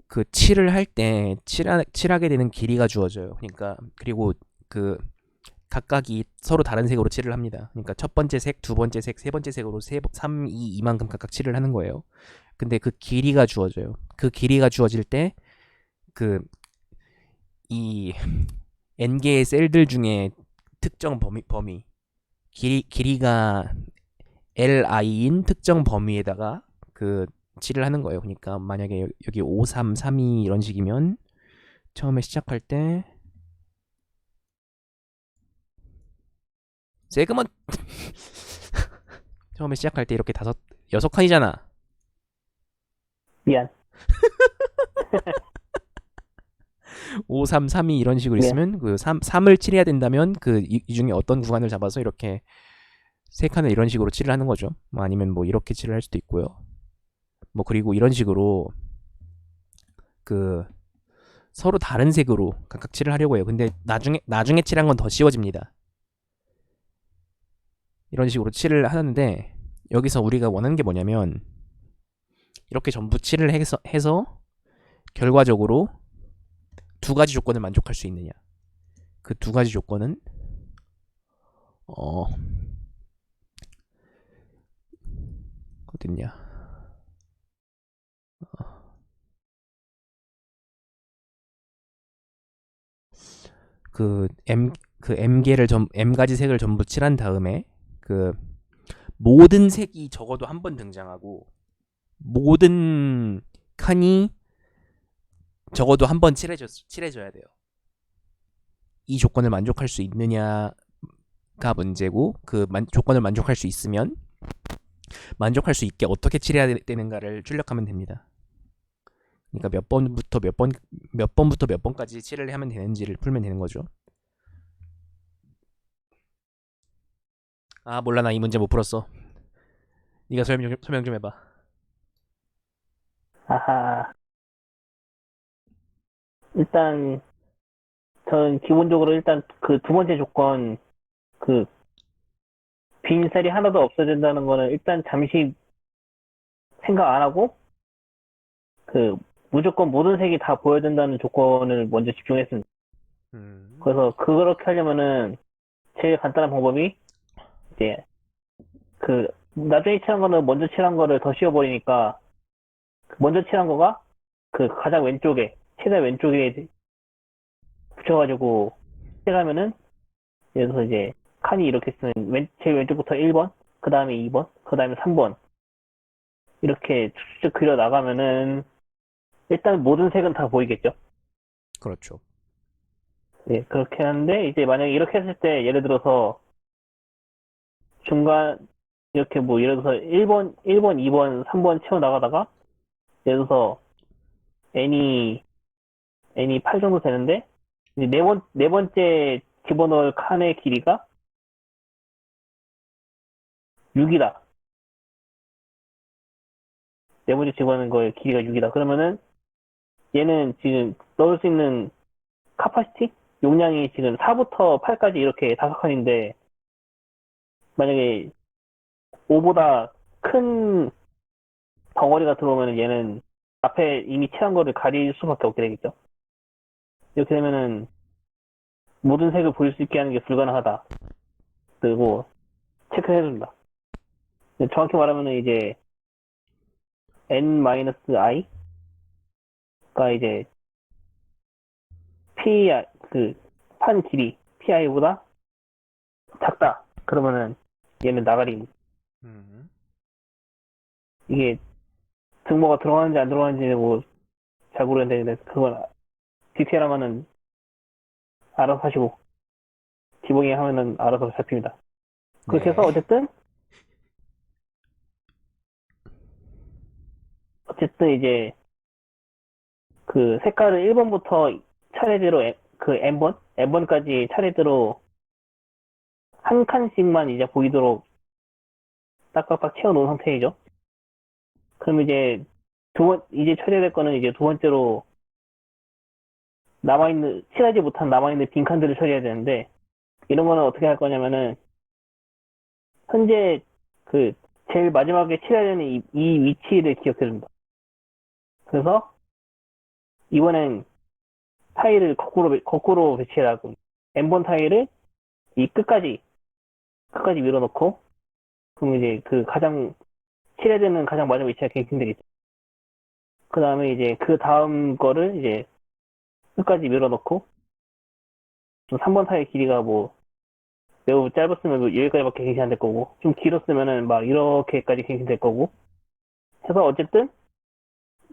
그 칠을 할 때 칠하게 되는 길이가 주어져요. 그러니까 그리고 그 각각이 서로 다른 색으로 칠을 합니다. 그러니까 첫 번째 색, 두 번째 색, 세 번째 색으로 3, 2, 이만큼 각각 칠을 하는 거예요. 근데 그 길이가 주어져요. 그 길이가 주어질 때 그 이 n개의 셀들 중에 특정 범위 길이가 li인 특정 범위에다가 그 칠을 하는 거예요. 그러니까 만약에 여기 5, 3, 3, 2 이런 식이면 처음에 시작할 때 세그먼 처음에 시작할 때 이렇게 여섯 칸이잖아. 미안. 5, 3, 3, 2 이런 식으로 있으면 그 3을 칠해야 된다면 그 이 중에 어떤 구간을 잡아서 이렇게 세 칸을 이런 식으로 칠을 하는 거죠. 뭐 아니면 뭐 이렇게 칠을 할 수도 있고요. 뭐 그리고 이런 식으로 그 서로 다른 색으로 각각 칠을 하려고 해요. 근데 나중에 칠한 건 더 쉬워집니다. 이런 식으로 칠을 하는데 여기서 우리가 원하는 게 뭐냐면 이렇게 전부 칠을 해서 결과적으로 두 가지 조건을 만족할 수 있느냐. 그 두 가지 조건은 어딨냐. 그 m가지 색을 전부 칠한 다음에 그 모든 색이 적어도 한 번 등장하고 모든 칸이 적어도 한 번 칠해져야 돼요. 이 조건을 만족할 수 있느냐가 문제고, 그 조건을 만족할 수 있으면 만족할 수 있게 어떻게 칠해야 되는가를 출력하면 됩니다. 그러니까 몇 번부터 몇 번까지 칠을 하면 되는지를 풀면 되는 거죠. 아 몰라, 나 이 문제 못 풀었어. 네가 설명 좀 해봐. 아하. 일단 저는 기본적으로 일단 그 두 번째 조건, 그 빈 셀이 하나도 없어야 된다는 거는 일단 잠시 생각 안 하고, 그 무조건 모든 색이 다 보여야 된다는 조건을 먼저 집중했습니다. 그래서 그렇게 하려면은 제일 간단한 방법이 이제 그 나중에 칠한 거는 먼저 칠한 거를 더 씌워버리니까 먼저 칠한 거가 그 가장 왼쪽에 최대 왼쪽에 붙여가지고 칠하면은 예를 들어서 이제 칸이 이렇게 쓰면 제일 왼쪽부터 1번, 그 다음에 2번, 그 다음에 3번 이렇게 쭉쭉 그려 나가면은 일단 모든 색은 다 보이겠죠. 그렇죠. 네, 그렇게 하는데 이제 만약에 이렇게 했을 때 예를 들어서 중간 이렇게 뭐 예를 들어서 1번, 2번, 3번 채워 나가다가 예를 들어서 n이 8 정도 되는데 이제 네 번째 집어넣을 칸의 길이가 6이다. 네 번째 집어넣는 거의 길이가 6이다. 그러면은 얘는 지금 넣을 수 있는 카파시티? 용량이 지금 4부터 8까지 이렇게 5칸인데 만약에 5보다 큰 덩어리가 들어오면 얘는 앞에 이미 칠한 거를 가릴 수밖에 없게 되겠죠. 이렇게 되면은 모든 색을 보일 수 있게 하는 게 불가능하다. 그리고 체크해준다. 정확히 말하면은 이제 n-i가 이제 그 판 길이 pi보다 작다. 그러면은 얘는 나가리. 이게 등모가 들어가는지 안 들어가는지 뭐 잘 모르겠는데 그건 디테일하면은 알아서 하시고 디버깅 하면은 알아서 잡힙니다. 그렇게 해서 어쨌든 이제 그 색깔을 1번부터 차례대로 그 n번까지 차례대로 한 칸씩만 이제 보이도록 딱딱딱 채워놓은 상태이죠. 그럼 이제 이제 처리될 거는 이제 두 번째로 칠하지 못한 남아있는 빈칸들을 처리해야 되는데, 이런 거는 어떻게 할 거냐면은, 현재 그 제일 마지막에 칠해야 되는 이 위치를 기억해줍니다. 그래서 이번엔 타일을 거꾸로 배치하고, n번 타일을 이 끝까지 밀어넣고, 그럼 이제 그 칠해야 되는 가장 마지막 위치가 갱신되겠죠. 그 다음에 이제 그 다음 거를 이제 끝까지 밀어넣고, 좀 3번 타일 길이가 뭐 매우 짧았으면 뭐 여기까지밖에 갱신 안 될 거고, 좀 길었으면은 막 이렇게까지 갱신 될 거고, 해서 어쨌든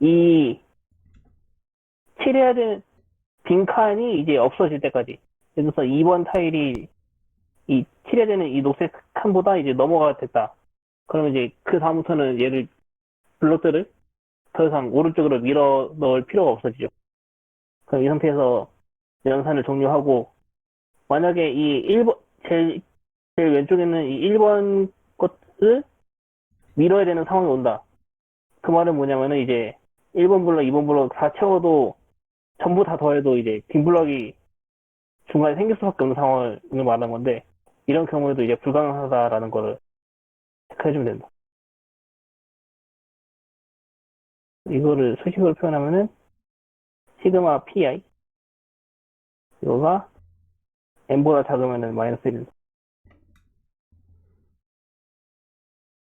이 칠해야 되는 빈칸이 이제 없어질 때까지, 예를 들어서 2번 타일이 이 칠해야 되는 이 녹색 칸보다 이제 넘어가 됐다. 그러면 이제 그 다음부터는 블록들을 더 이상 오른쪽으로 밀어 넣을 필요가 없어지죠. 그럼 이 상태에서 연산을 종료하고, 만약에 이 1번, 제일 왼쪽에 있는 이 1번 것을 밀어야 되는 상황이 온다. 그 말은 뭐냐면은 이제 1번 블럭, 2번 블럭 다 채워도 전부 다 더해도 이제 빈 블럭이 중간에 생길 수밖에 없는 상황을 말하는 건데, 이런 경우에도 이제 불가능하다라는 거를 체크해주면 된다. 이거를 수식으로 표현하면은 시그마 pi 이거가 n보다 작으면은 마이너스 1입니다.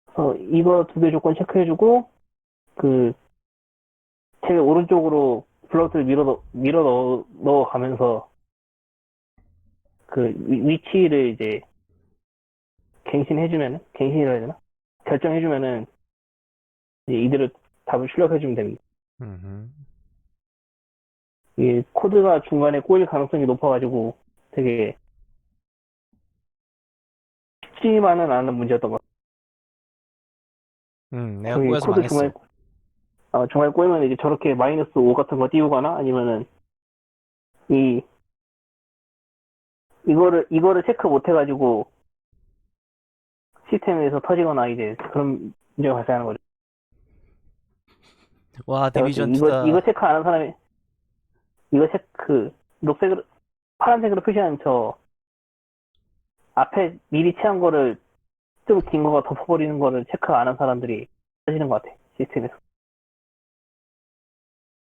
그래서 이거 두 개 조건 체크해주고 그 제일 오른쪽으로 블럭들 밀어 넣어가면서 그 위치를 이제 갱신이라 해야 되나? 결정해주면은 이제 이대로 답을 출력해주면 됩니다. 이 코드가 중간에 꼬일 가능성이 높아가지고 되게 쉽지만은 않은 문제였던 것 같아요. 내가 꼬여서 코드 망했어. 중간에 꼬이면 이제 저렇게 마이너스 5 같은 거 띄우거나 아니면은 이거를 체크 못 해가지고 시스템에서 터지거나 이제 그런 문제가 발생하는 거죠. 와, 디비전 2다. 이거 체크 안 한 사람이, 녹색으로, 파란색으로 표시한 저 앞에 미리 채운 거를 좀 긴 거가 덮어버리는 거를 체크 안 한 사람들이 하시는 것 같아, 시스템에서.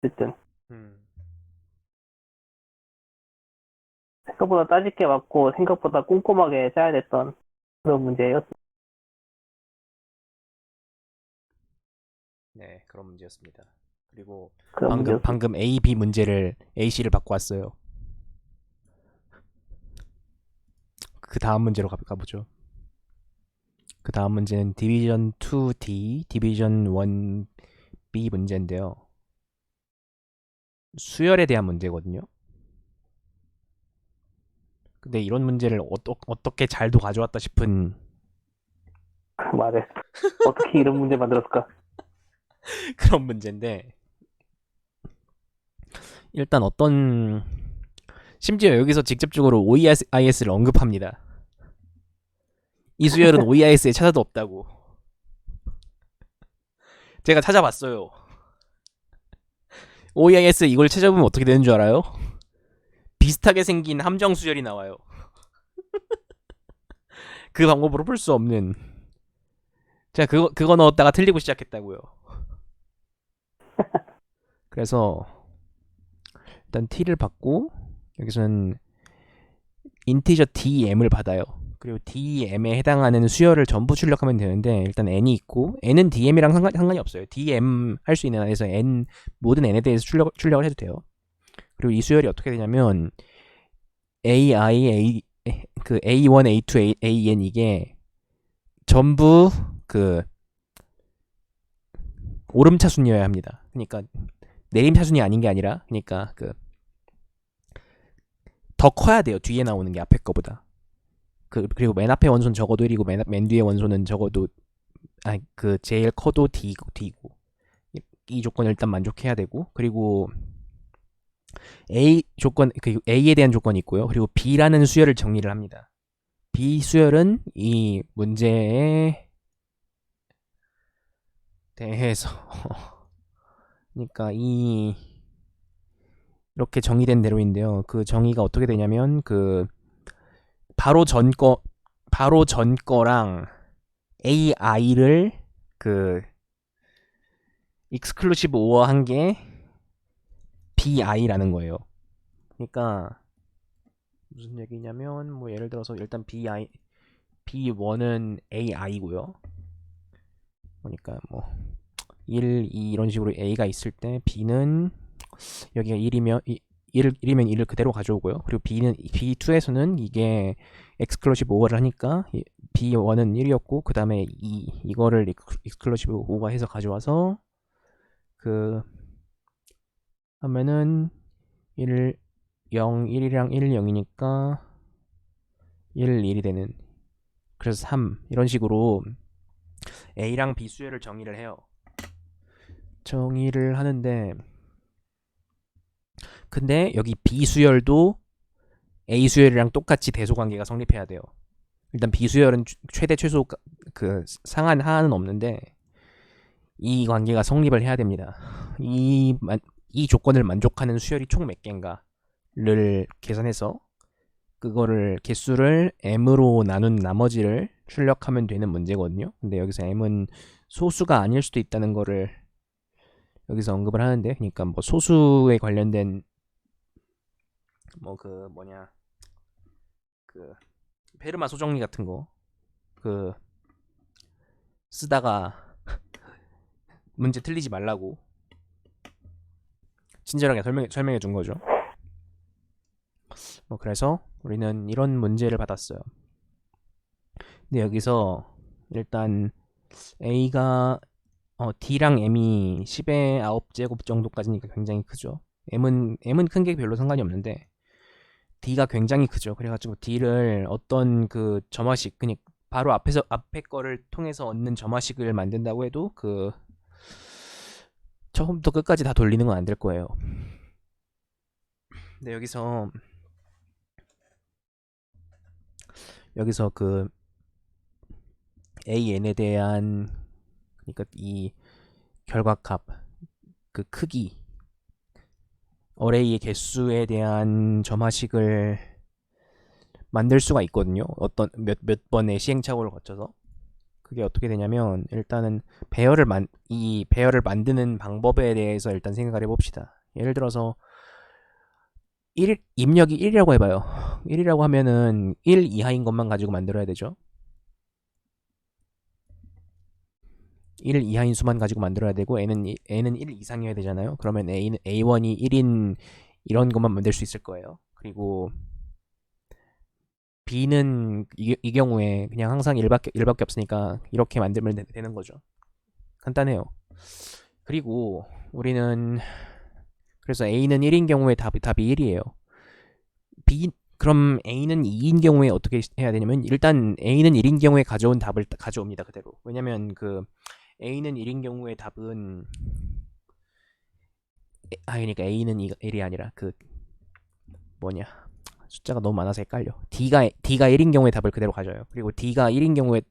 어쨌든 음. 생각보다 따집게 맞고 생각보다 꼼꼼하게 짜야 됐던 그런 문제였어. 네, 그런 문제였습니다. 그리고 그런 방금 문제였어. 방금 A, B 문제를 AC를 받고 왔어요. 그 다음 문제로 가보죠. 그 다음 문제는 디비전 2D, 디비전 1B 문제인데요. 수열에 대한 문제거든요. 근데 이런 문제를 어떻게 잘도 가져왔다 싶은 말해. 어떻게 이런 문제 만들었을까? 그런 문제인데, 일단 심지어 여기서 직접적으로 OEIS를 언급합니다. 이 수열은 OEIS에 찾아도 없다고. 제가 찾아봤어요. OEIS 이걸 찾아보면 어떻게 되는 줄 알아요? 비슷하게 생긴 함정 수열이 나와요. 그 방법으로 풀 수 없는. 제가 그거 넣었다가 틀리고 시작했다고요. 그래서 일단 t를 받고 여기서는 인티저 dm을 받아요. 그리고 dm에 해당하는 수열을 전부 출력하면 되는데 일단 n이 있고 n은 dm이랑 상관이 없어요. dm 할 수 있는 안에서 n 모든 n에 대해서 출력을 해도 돼요. 그리고 이 수열이 어떻게 되냐면 그 a1, a2, an 이게 전부 그 오름 차순이어야 합니다. 그러니까 내림 차순이 아닌 게 아니라 그러니까 그 더 커야 돼요. 뒤에 나오는 게 앞에 거보다. 그리고 맨 앞에 원소는 적어도 1이고 맨 뒤에 원소는 적어도 그 제일 커도 D고 이 조건을 일단 만족해야 되고 그리고 A 조건 그 A에 대한 조건이 있고요. 그리고 B라는 수열을 정리를 합니다. B 수열은 이 문제에 대해서 그러니까 이렇게 정의된 대로인데요. 그 정의가 어떻게 되냐면 그 바로 전 거랑 AI를 그 익스클루시브 오어한 게 BI라는 거예요. 그러니까 무슨 얘기냐면 뭐 예를 들어서 일단 B1은 AI고요. 그러니까 뭐 1, 2 이런 식으로 A가 있을 때 B는 여기가 1이면 1을 그대로 가져오고요. 그리고 B2에서는 이게 엑스클루시브 오어를 하니까 B1은 1이었고 그 다음에 이거를 익스클루시브 오어해서 가져와서 그 하면은 1, 0, 1이랑 1, 0이니까 1, 1이 되는 그래서 3 이런 식으로 A랑 B 수열을 정의를 해요. 정의를 하는데 근데 여기 B 수열도 A 수열이랑 똑같이 대소 관계가 성립해야 돼요. 일단 B 수열은 최대 최소 그 상한 하한은 없는데 이 관계가 성립을 해야 됩니다. 이 조건을 만족하는 수열이 총 몇 개인가를 계산해서 그거를 개수를 m으로 나눈 나머지를 출력하면 되는 문제거든요. 근데 여기서 m은 소수가 아닐 수도 있다는 거를 여기서 언급을 하는데, 그러니까 뭐 소수에 관련된 뭐 그 뭐냐 그 페르마 소정리 같은 거 그 쓰다가 문제 틀리지 말라고 친절하게 설명해 준 거죠. 뭐 그래서 우리는 이런 문제를 받았어요. 근데 여기서 일단 A가 D랑 M이 10의 9제곱 정도까지니까 굉장히 크죠. M은 큰 게 별로 상관이 없는데 D가 굉장히 크죠. 그래가지고 D를 어떤 그 점화식 그냥 바로 앞에 거를 통해서 얻는 점화식을 만든다고 해도 그 처음부터 끝까지 다 돌리는 건 안 될 거예요. 근데 여기서 그 AN에 대한 그러니까 이 결과값 그 크기 어레이의 개수에 대한 점화식을 만들 수가 있거든요. 어떤 몇 번의 시행착오를 거쳐서. 그게 어떻게 되냐면 일단은 이 배열을 만드는 방법에 대해서 일단 생각을 해봅시다. 예를 들어서 입력이 1이라고 해봐요. 1이라고 하면은 1 이하인 것만 가지고 만들어야 되죠. 1 이하인 수만 가지고 만들어야 되고 N은 1 이상이어야 되잖아요. 그러면 A1이 1인 이런 것만 만들 수 있을 거예요. 그리고 B는 이 경우에 그냥 항상 1밖에 없으니까 이렇게 만들면 되는 거죠. 간단해요. 그리고 우리는 그래서 A는 1인 경우에 답이 1이에요. 그럼 A는 2인 경우에 어떻게 해야 되냐면 일단 A는 1인 경우에 가져온 답을 가져옵니다. 그대로. 왜냐면 그 A는 1인 경우에 답은 그러니까 A는 1이 아니라 그 뭐냐 숫자가 너무 많아서 헷갈려. D가 1인 경우에 답을 그대로 가져요. 그리고 D가 1인 경우에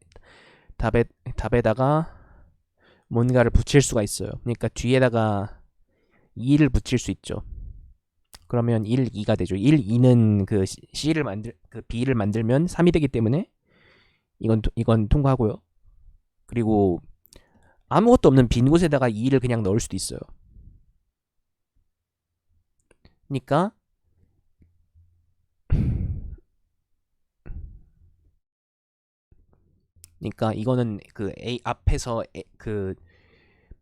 답에다가 뭔가를 붙일 수가 있어요. 그러니까 뒤에다가 2를 붙일 수 있죠. 그러면 1, 2가 되죠. 1, 2는 그 B를 만들면 3이 되기 때문에 이건 통과하고요. 그리고 아무것도 없는 빈 곳에다가 2를 그냥 넣을 수도 있어요. 그러니까 이거는 그 A 앞에서 그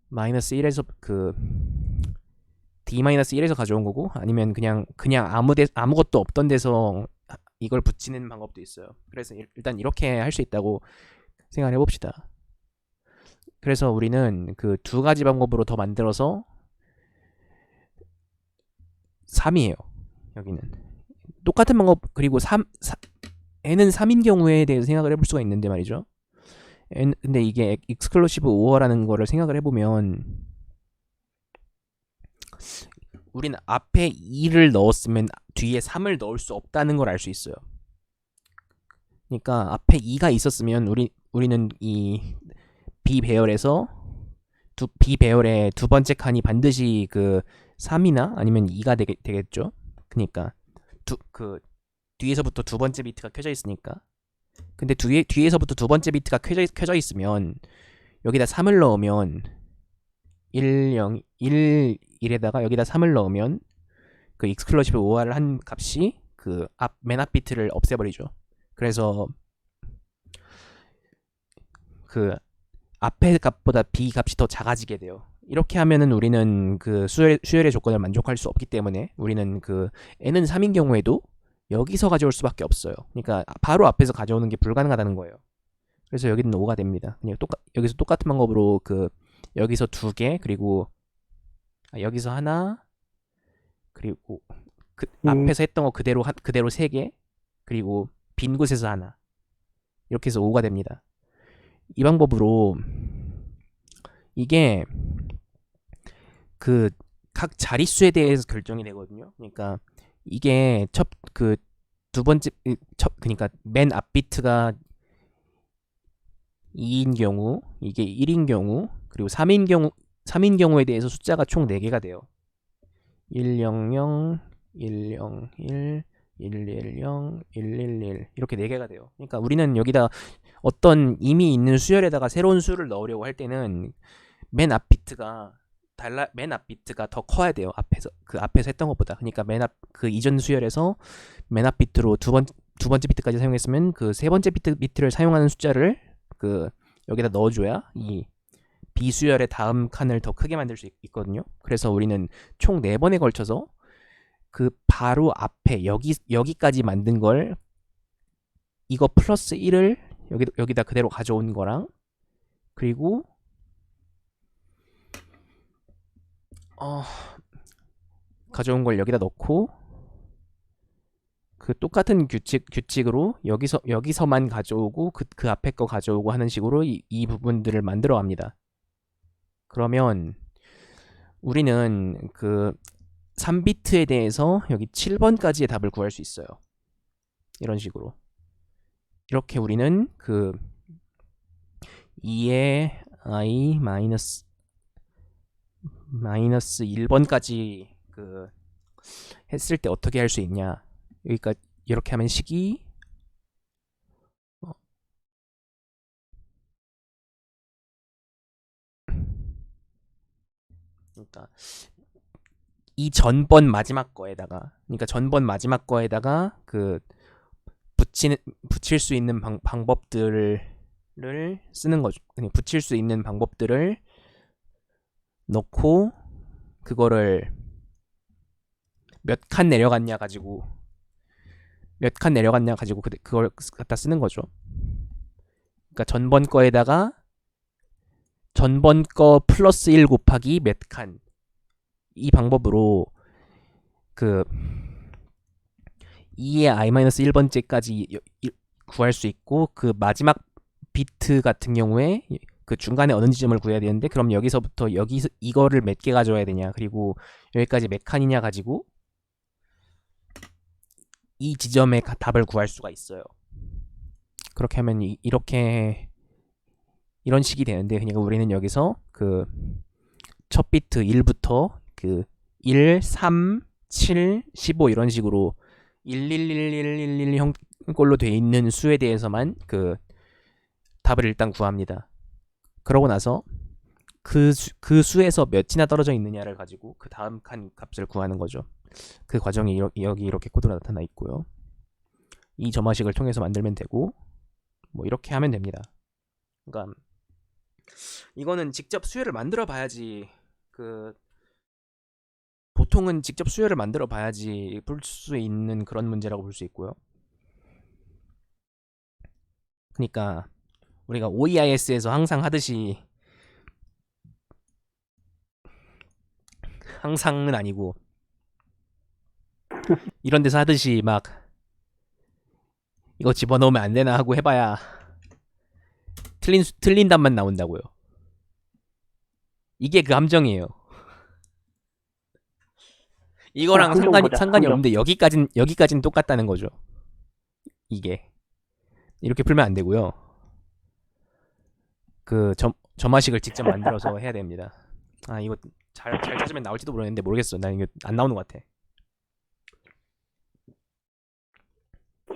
마이너스 1에서 그 D-1에서 가져온 거고 아니면 그냥 아무것도 없던 데서 이걸 붙이는 방법도 있어요. 그래서 일단 이렇게 할 수 있다고 생각을 해봅시다. 그래서 우리는 그 두 가지 방법으로 더 만들어서 3이에요. 여기는 똑같은 방법. 그리고 n은 3인 경우에 대해서 생각을 해볼 수가 있는데 말이죠. 근데 이게 exclusive or라는 거를 생각을 해보면 우리는 앞에 2를 넣었으면 뒤에 3을 넣을 수 없다는 걸 알 수 있어요. 그러니까 앞에 2가 있었으면 우리는 이 B 배열에서 B 배열의 두 번째 칸이 반드시 그 3이나 아니면 2가 되겠죠. 그러니까 뒤에서부터 두 번째 비트가 켜져 있으니까. 근데 뒤에서부터 두 번째 비트가 켜져 있으면 여기다 3을 넣으면 1, 0, 1, 1에다가 여기다 3을 넣으면 그 exclusive OR을 한 값이 그 맨 앞 비트를 없애버리죠. 그래서 그 앞에 값보다 B 값이 더 작아지게 돼요. 이렇게 하면은 우리는 그 수열의 조건을 만족할 수 없기 때문에 우리는 그 n은 3인 경우에도 여기서 가져올 수밖에 없어요. 그러니까 바로 앞에서 가져오는 게 불가능하다는 거예요. 그래서 여기는 5가 됩니다. 그냥 여기서 똑같은 방법으로 그 여기서 2개 그리고 여기서 하나 그리고 그 앞에서 했던 거 그대로 3개 그리고 빈 곳에서 하나 이렇게 해서 5가 됩니다. 이 방법으로 이게 그 각 자릿수에 대해서 결정이 되거든요. 그러니까 이게 두 번째 그러니까 맨 앞 비트가 2인 경우, 이게 1인 경우, 그리고 3인 경우에 대해서 숫자가 총 4개가 돼요. 100, 101, 110, 111 이렇게 4개가 돼요. 그러니까 우리는 여기다 어떤 이미 있는 수열에다가 새로운 수를 넣으려고 할 때는 맨 앞 비트가 더 커야 돼요. 앞에서 했던 것보다. 그러니까 그 이전 수열에서 맨 앞 비트로 두 번째 비트까지 사용했으면 그 세 번째 비트를 사용하는 숫자를 그 여기다 넣어줘야 이 B 수열의 다음 칸을 더 크게 만들 수 있거든요. 그래서 우리는 총 4번에 걸쳐서 그 바로 앞에 여기까지 만든 걸 이거 플러스 1을 여기다 그대로 가져온 거랑 그리고 가져온 걸 여기다 넣고 그 똑같은 규칙으로 여기서만 가져오고 그 앞에 거 가져오고 하는 식으로 이 부분들을 만들어 갑니다. 그러면 우리는 그 3비트에 대해서 여기 7번까지의 답을 구할 수 있어요. 이런 식으로. 이렇게 우리는 그 2의 i 마이너스 1번까지 그 했을 때 어떻게 할 수 있냐. 여기까지 이렇게 하면 식이 어, 그러니까 이 전번 마지막 거에다가 그러니까 전번 마지막 거에다가 그 붙일 수 있는 방법들을 쓰는 거죠. 그냥 붙일 수 있는 방법들을 넣고 그거를 몇 칸 내려갔냐 가지고 그걸 갖다 쓰는 거죠. 그러니까 전번 거에다가 전번 거 플러스 1 곱하기 몇 칸. 이 방법으로 그 2의 i-1번째까지 구할 수 있고 그 마지막 비트 같은 경우에 그 중간에 어느 지점을 구해야 되는데 그럼 여기서부터 여기서 이거를 몇 개 가져와야 되냐 그리고 여기까지 몇 칸이냐 가지고 이 지점의 답을 구할 수가 있어요. 그렇게 하면 이렇게 이런 식이 되는데 그러니까 우리는 여기서 그 첫 비트 1부터 그 1, 3, 7, 15 이런 식으로 1111111 형꼴로 돼 있는 수에 대해서만 그 답을 일단 구합니다. 그러고 나서 그 수에서 몇이나 떨어져 있느냐를 가지고 그 다음 칸 값을 구하는 거죠. 그 과정이 여기 이렇게 코드로 나타나 있고요. 이 점화식을 통해서 만들면 되고 뭐 이렇게 하면 됩니다. 그러니까 이거는 직접 수열을 만들어 봐야지 그 보통은 직접 수열을 만들어 봐야지 풀 수 있는 그런 문제라고 볼 수 있고요. 그러니까 우리가 OEIS에서 항상 하듯이 항상은 아니고 이런 데서 하듯이 막 이거 집어넣으면 안 되나 하고 해봐야 틀린 답만 나온다고요. 이게 그 함정이에요. 이거랑 상관이 없는데 여기까진 똑같다는 거죠. 이게 이렇게 풀면 안 되고요. 그 점화식을 직접 만들어서 해야 됩니다. 아 이거 잘 찾으면 나올지도 모르겠는데 모르겠어. 난 이거 안 나오는 것 같아.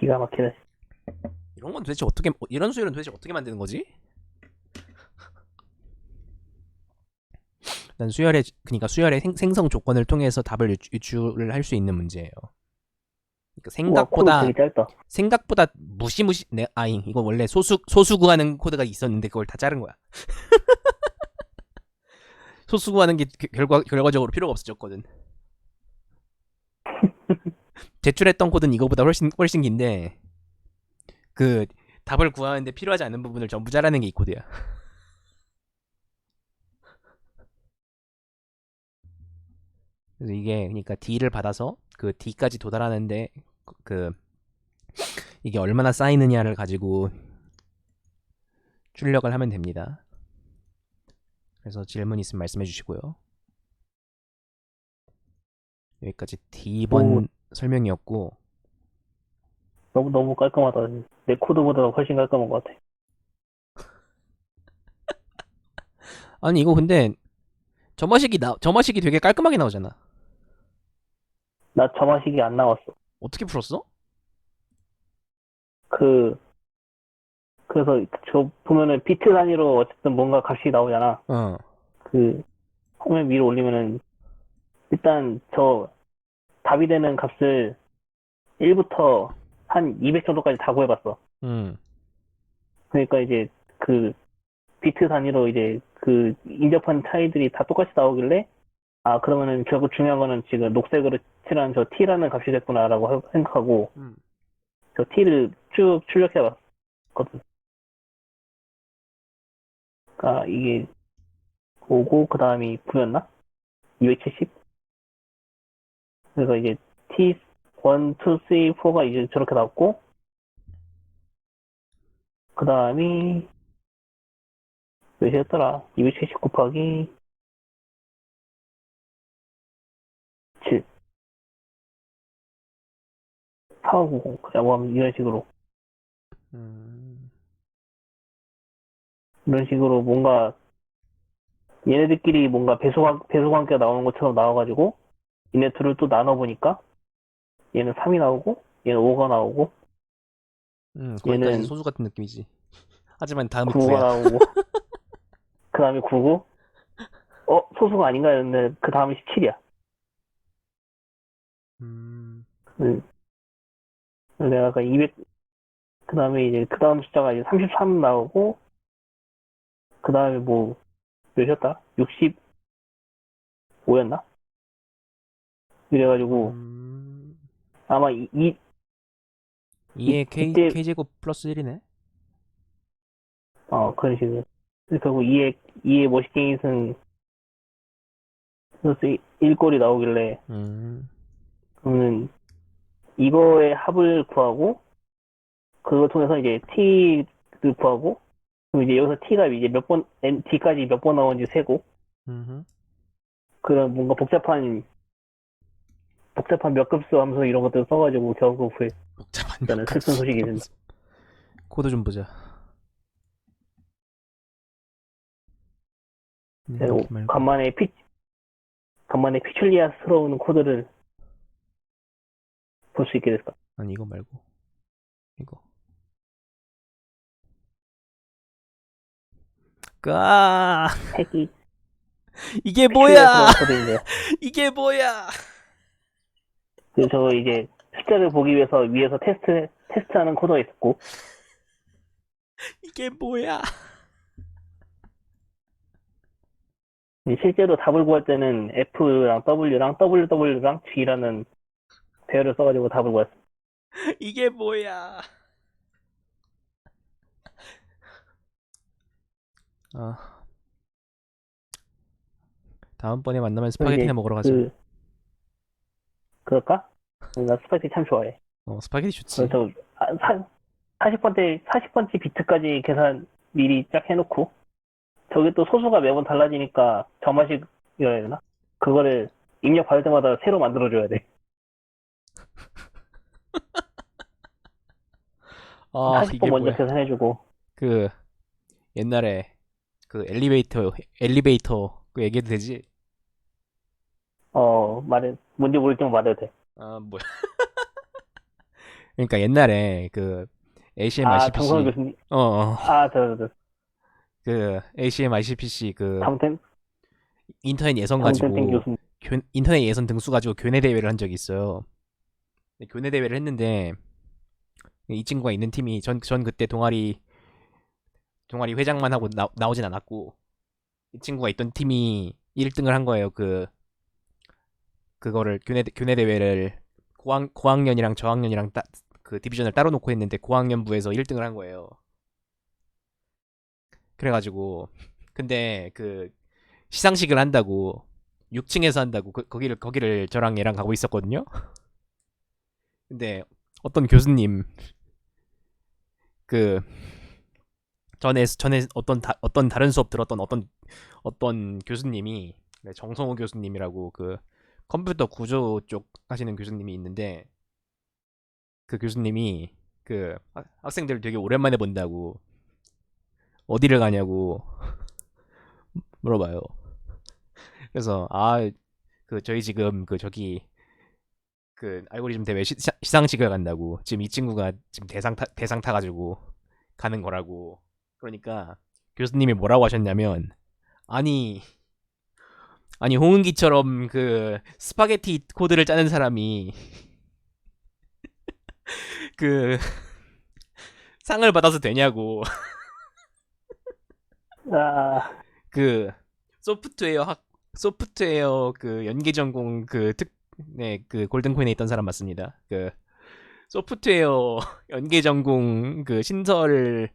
기가 막히네. 이런 건 도대체 이런 수열은 도대체 어떻게 만드는 거지? 난 그러니까 수열의 생성 조건을 통해서 답을 유출을 할 수 있는 문제예요. 그러니까 생각보다 무시무시 이거 원래 소수 구하는 코드가 있었는데 그걸 다 자른 거야. 소수 구하는 게 결과적으로 필요가 없어졌거든. 제출했던 코드는 이거보다 훨씬 긴데 그 답을 구하는데 필요하지 않은 부분을 전부 자르는 게 이 코드야. 그래서 이게 그러니까 D를 받아서 그 D까지 도달하는데 그 이게 얼마나 쌓이느냐를 가지고 출력을 하면 됩니다. 그래서 질문 있으면 말씀해 주시고요. 여기까지 D번 설명이었고 너무 깔끔하다. 내 코드보다 훨씬 깔끔한 것 같아. 아니 이거 근데 점화식이 되게 깔끔하게 나오잖아. 나 점화식이 안 나왔어. 어떻게 풀었어? 그래서 저 보면은 비트 단위로 어쨌든 뭔가 값이 나오잖아. 그 화면 위로 올리면은 일단 저 답이 되는 값을 1부터 한 200 정도까지 다 구해봤어. 그러니까 이제 그 비트 단위로 이제 그 인접한 차이들이 다 똑같이 나오길래 그러면은 결국 중요한 거는 지금 녹색으로 칠한 저 t라는 값이 됐구나라고 생각하고 저 t를 쭉 출력해봤거든. 그러니까 이게 오고 그 다음이 9였나? 270? 그래서 이제 t 1, 2, 3, 4가 이제 저렇게 나왔고 그 다음이 몇이었더라? 270 곱하기 7 4590 라고 하면 이런 식으로 이런 식으로 뭔가 얘네들끼리 뭔가 배수 관계가 나오는 것처럼 나와가지고 얘네 둘을 또 나눠보니까 얘는 3이 나오고 얘는 5가 나오고 거기까지 얘는 소수 같은 느낌이지. 하지만 다음이 9가 9야. 나오고 그 다음에 9고 소수가 아닌가 했는데 그 다음에 17이야. 내가 아까 200, 그 다음에 이제 그 다음 숫자가 이제 33 나오고 그 다음에 뭐 몇이었다? 65였나? 이래가지고 아마 이 2의 이때 K제곱 플러스 1이네? 그런 식으로 결국 2의 머시갱잇은 플러스 1꼴이 나오길래 그러면 이거의 합을 구하고 그걸 통해서 이제 t를 구하고 그럼 이제 여기서 t가 이제 몇 번 d까지 몇 번 나오는지 세고 그런 뭔가 복잡한 몇 급수 함수 이런 것들 써가지고 결국 후에 복잡한 일단은 슬픈 소식이 된다. 코드 좀 보자. 그리고 간만에 피출리아스러운 코드를 볼 수 있게 됐다. 아니 이거 말고 이거. 핵이 이게 뭐야? 코드인데요. 이게 뭐야? 저 이제 숫자를 보기 위해서 위에서 테스트하는 코드가 있었고 이게 뭐야? 실제로 답을 구할 때는 F랑 W랑 WW랑 G라는 배열을 써가지고 답을 구했어. 이게 뭐야? 다음번에 만나면 스파게티나 먹으러 가자. 그럴까? 나 스파게티 참 좋아해. 스파게티 좋지. 그래서 40번째 비트까지 계산 미리 쫙 해놓고 저게 또 소수가 매번 달라지니까 점화식이라 해야 되나? 그거를 입력 받을 때마다 새로 만들어줘야 돼. 40번 먼저 뭐야. 계산해주고 그 옛날에 그 엘리베이터 그 얘기해도 되지? 뭔지 모르겠지만 말해도 돼. 뭐야. 그러니까 옛날에 그 ACM ICPC 정성호 교수님. 그 ACM ICPC 그 잠깐 인터넷 예선 가지고 인터넷 예선 등수 가지고 교내 대회를 한 적이 있어요. 교내 대회를 했는데 이 친구가 있는 팀이 전 그때 동아리 회장만 하고 나오진 않았고 이 친구가 있던 팀이 1등을 한 거예요. 그거를 교내 대회를 고학년이랑 저학년이랑 그 디비전을 따로 놓고 했는데 고학년부에서 1등을 한 거예요. 그래가지고 근데 그 시상식을 한다고 6층에서 한다고 거기를 저랑 얘랑 가고 있었거든요. 근데 어떤 교수님 그 전에 어떤 다른 수업 들었던 어떤 교수님이 정성호 교수님이라고 그 컴퓨터 구조 쪽 하시는 교수님이 있는데 그 교수님이 그 학생들 되게 오랜만에 본다고 어디를 가냐고 물어봐요. 그래서 저희 지금 저기 그 알고리즘 대회 시상식을 간다고 지금 이 친구가 지금 대상 타가지고 가는 거라고. 그러니까 교수님이 뭐라고 하셨냐면 아니 홍은기처럼 그 스파게티 코드를 짜는 사람이 그 상을 받아서 되냐고. 그 소프트웨어 그 연계 전공 그 골든 코인에 있던 사람 맞습니다. 그 소프트웨어 연계 전공 그 신설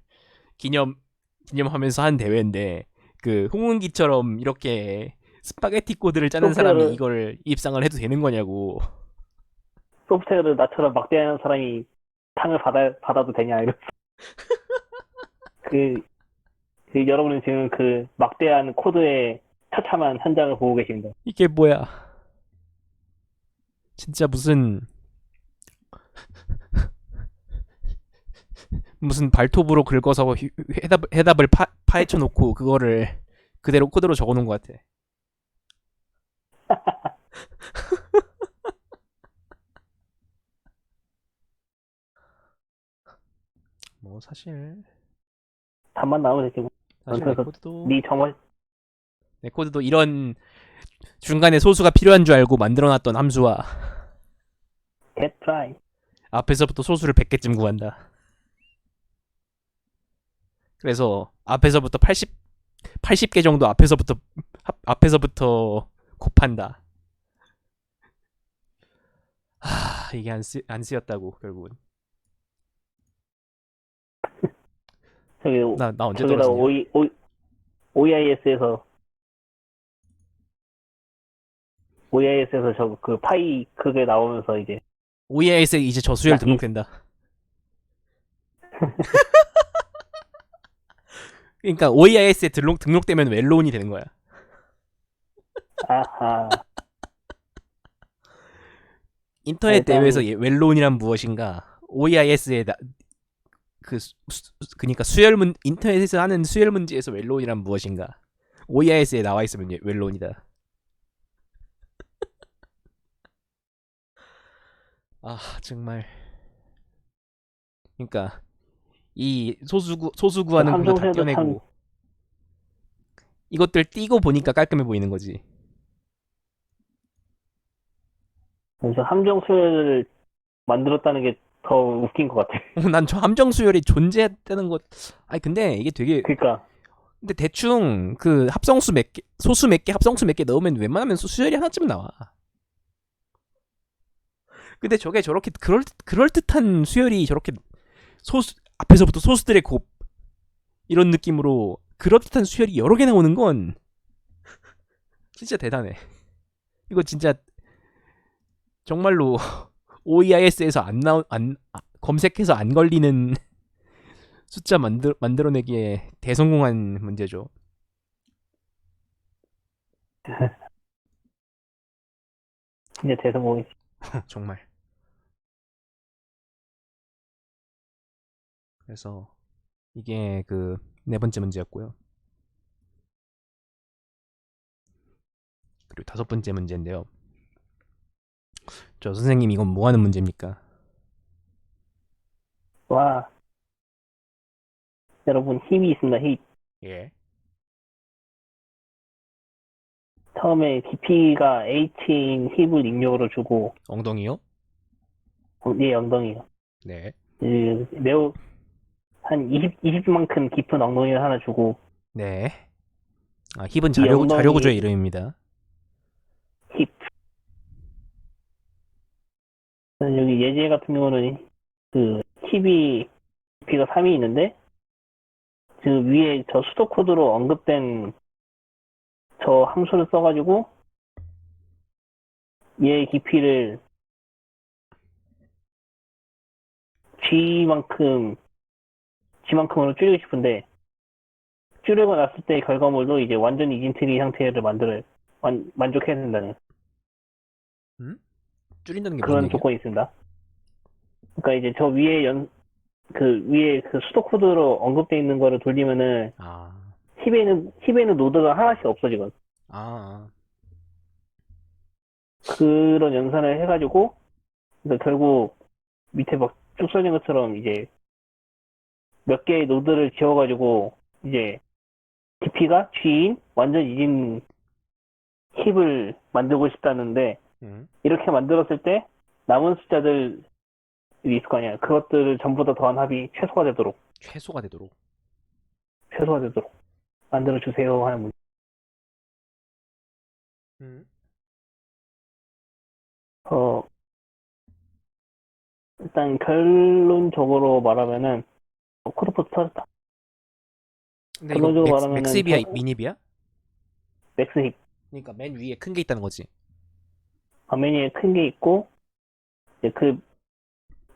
기념하면서 한 대회인데 그 홍은기처럼 이렇게 스파게티 코드를 짜는 사람이 이걸 입상을 해도 되는 거냐고. 소프트웨어를 나처럼 막대하는 사람이 상을 받아도 되냐 이러면서. 여러분은 지금 그 막대한 코드의 처참한 현장을 보고 계십니다. 이게 뭐야? 진짜 무슨 발톱으로 긁어서 해답을 파헤쳐 놓고 그거를 그대로 코드로 적어 놓은 것 같아. 뭐 사실 답만 나오면 되지 뭐. 사실 그래서 레코드도 네 정말 레코드도 이런 중간에 소수가 필요한 줄 알고 만들어놨던 함수와 get try. 앞에서부터 소수를 100개쯤 구한다. 그래서 앞에서부터 80개 정도 앞에서부터 곱한다. 이게 안 쓰였다고 결국은. 저기 나 언제 저기다 떨어지냐? OIS에서 OIS에서 저 그 파이 그게 나오면서 이제 OES에 이제 저수열 등록된다. 그러니까 OES에 등록되면 웰론이 되는 거야. 아하 인터넷 대회에서 웰론이란 무엇인가? OEIS에 그러니까 인터넷에서 하는 수열 문제에서 웰론이란 무엇인가? OEIS에 나와 있으면 웰론이다. 아 정말. 그러니까 이 소수 구하는 걸로 다 함정수에도 참 껴내고 이것들 띄고 보니까 깔끔해 보이는 거지. 그래서 함정수를 만들었다는 게 더 웃긴 것 같아. 난 저 함정 수열이 존재했다는 것. 아니 근데 이게 되게 그러니까 근데 대충 그 합성수 몇 개, 소수 몇 개, 합성수 몇 개 넣으면 웬만하면 수열이 하나쯤 나와. 근데 저게 저렇게 그럴 듯한 수열이 저렇게 소수 앞에서부터 소수들의 곱 이런 느낌으로 그럴 듯한 수열이 여러 개 나오는 건 진짜 대단해. 이거 진짜 정말로 OEIS에서 검색해서 안 걸리는 숫자 만들어내기에 대성공한 문제죠. 진짜 대성공이지. 정말. 그래서 이게 그 네 번째 문제였고요. 그리고 다섯 번째 문제인데요. 저 선생님 이건 뭐 하는 문제입니까? 와 여러분 힘이 있습니다. 힘. 예. 처음에 DP가 H인 힙을 입력으로 주고 엉덩이요? 얘 엉덩이요. 네. 매우 한 20만큼 깊은 엉덩이를 하나 주고 네. 힙은 이 자료 엉덩이 구조의 이름입니다. 힙. 여기 예제 같은 경우는 그 힙이 DP가 3이 있는데 그 위에 저 수도 코드로 언급된 저 함수를 써가지고 얘 깊이를 G만큼으로 줄이고 싶은데 줄이고 났을 때 결과물도 이제 완전 이진트리 형태를 만족해야 된다는 줄인다는 게 무슨 그런 얘기야? 조건이 있습니다. 그러니까 이제 저 위에 그 수도 코드로 언급되어 있는 거를 돌리면은 힙에는 노드가 하나씩 없어지거든. 그런 연산을 해가지고 그러니까 결국 밑에 막 쭉 써진 것처럼 이제 몇 개의 노드를 지워가지고 이제 DP가 G인 완전 이진 힙을 만들고 싶다는데 이렇게 만들었을 때 남은 숫자들이 있을 거 아니야. 그것들을 전부 다 더한 합이 최소가 되도록 만들어주세요 하는 문제. 일단 결론적으로 말하면은 코드포트 터졌다. 근데 이거 맥스힙이야 미닙이야? 맥스힙. 그러니까 맨 위에 큰 게 있다는 거지. 맨 위에 큰 게 있고 이제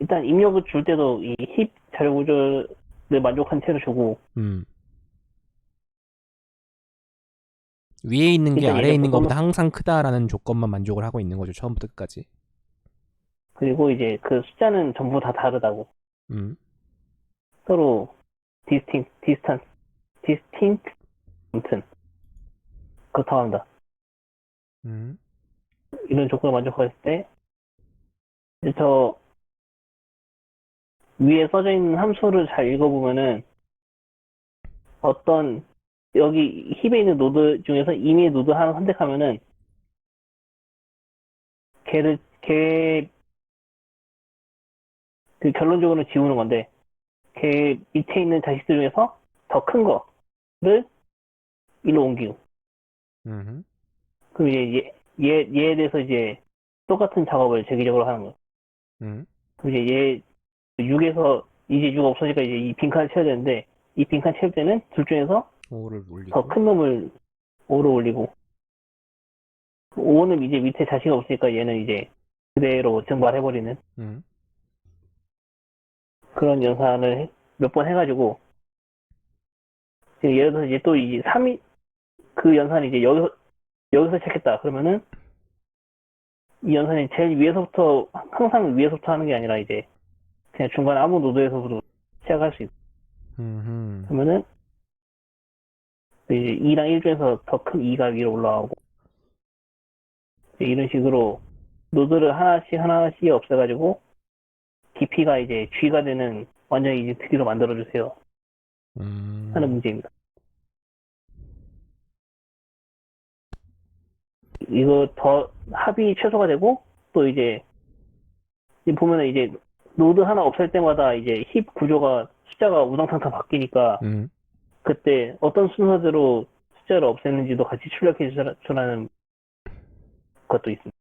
일단 입력을 줄 때도 이 힙 자료 구조를 만족한 채로 주고 위에 있는 게 아래에 있는 것보다 항상 크다라는 조건만 만족을 하고 있는 거죠. 처음부터 끝까지. 그리고 이제 그 숫자는 전부 다 다르다고. 서로 디스턴트 아무튼 그렇다고 합니다. 이런 조건을 만족했을 때 위에 써져 있는 함수를 잘 읽어보면은 어떤 여기 힙에 있는 노드 중에서 임의의 노드 하나 선택하면은 걔 그 결론적으로는 지우는 건데 걔 밑에 있는 자식들 중에서 더 큰 거를 일로 옮기고 그럼 이제 얘에 대해서 이제 똑같은 작업을 재기적으로 하는 거예요. 그럼 이제 얘 6에서 이제 6 없어지니까 이제 이 빈칸을 채워야 되는데 이 빈칸 채울 때는 둘 중에서 5를 올리고 더 큰 놈을 5로 올리고 5는 이제 밑에 자식이 없으니까 얘는 이제 그대로 증발해버리는 그런 연산을 몇 번 해가지고 예를 들어서 이제 또 이제 3이 그 연산이 이제 여기서 시작했다 그러면은 이 연산이 제일 위에서부터 항상 위에서부터 하는 게 아니라 이제 그냥 중간에 아무 노드에서도 시작할 수 있고 그러면은 이제 2랑 1 중에서 더 큰 2가 위로 올라가고 이런 식으로 노드를 하나씩 없애가지고 깊이가 이제 G가 되는 완전히 이제 트리로 만들어주세요 하는 문제입니다. 이거 더 합이 최소가 되고 또 이제 보면은 이제 노드 하나 없앨 때마다 이제 힙 구조가 숫자가 우당탕탕 바뀌니까 그때 어떤 순서대로 숫자를 없애는지도 같이 출력해 주라는 것도 있습니다.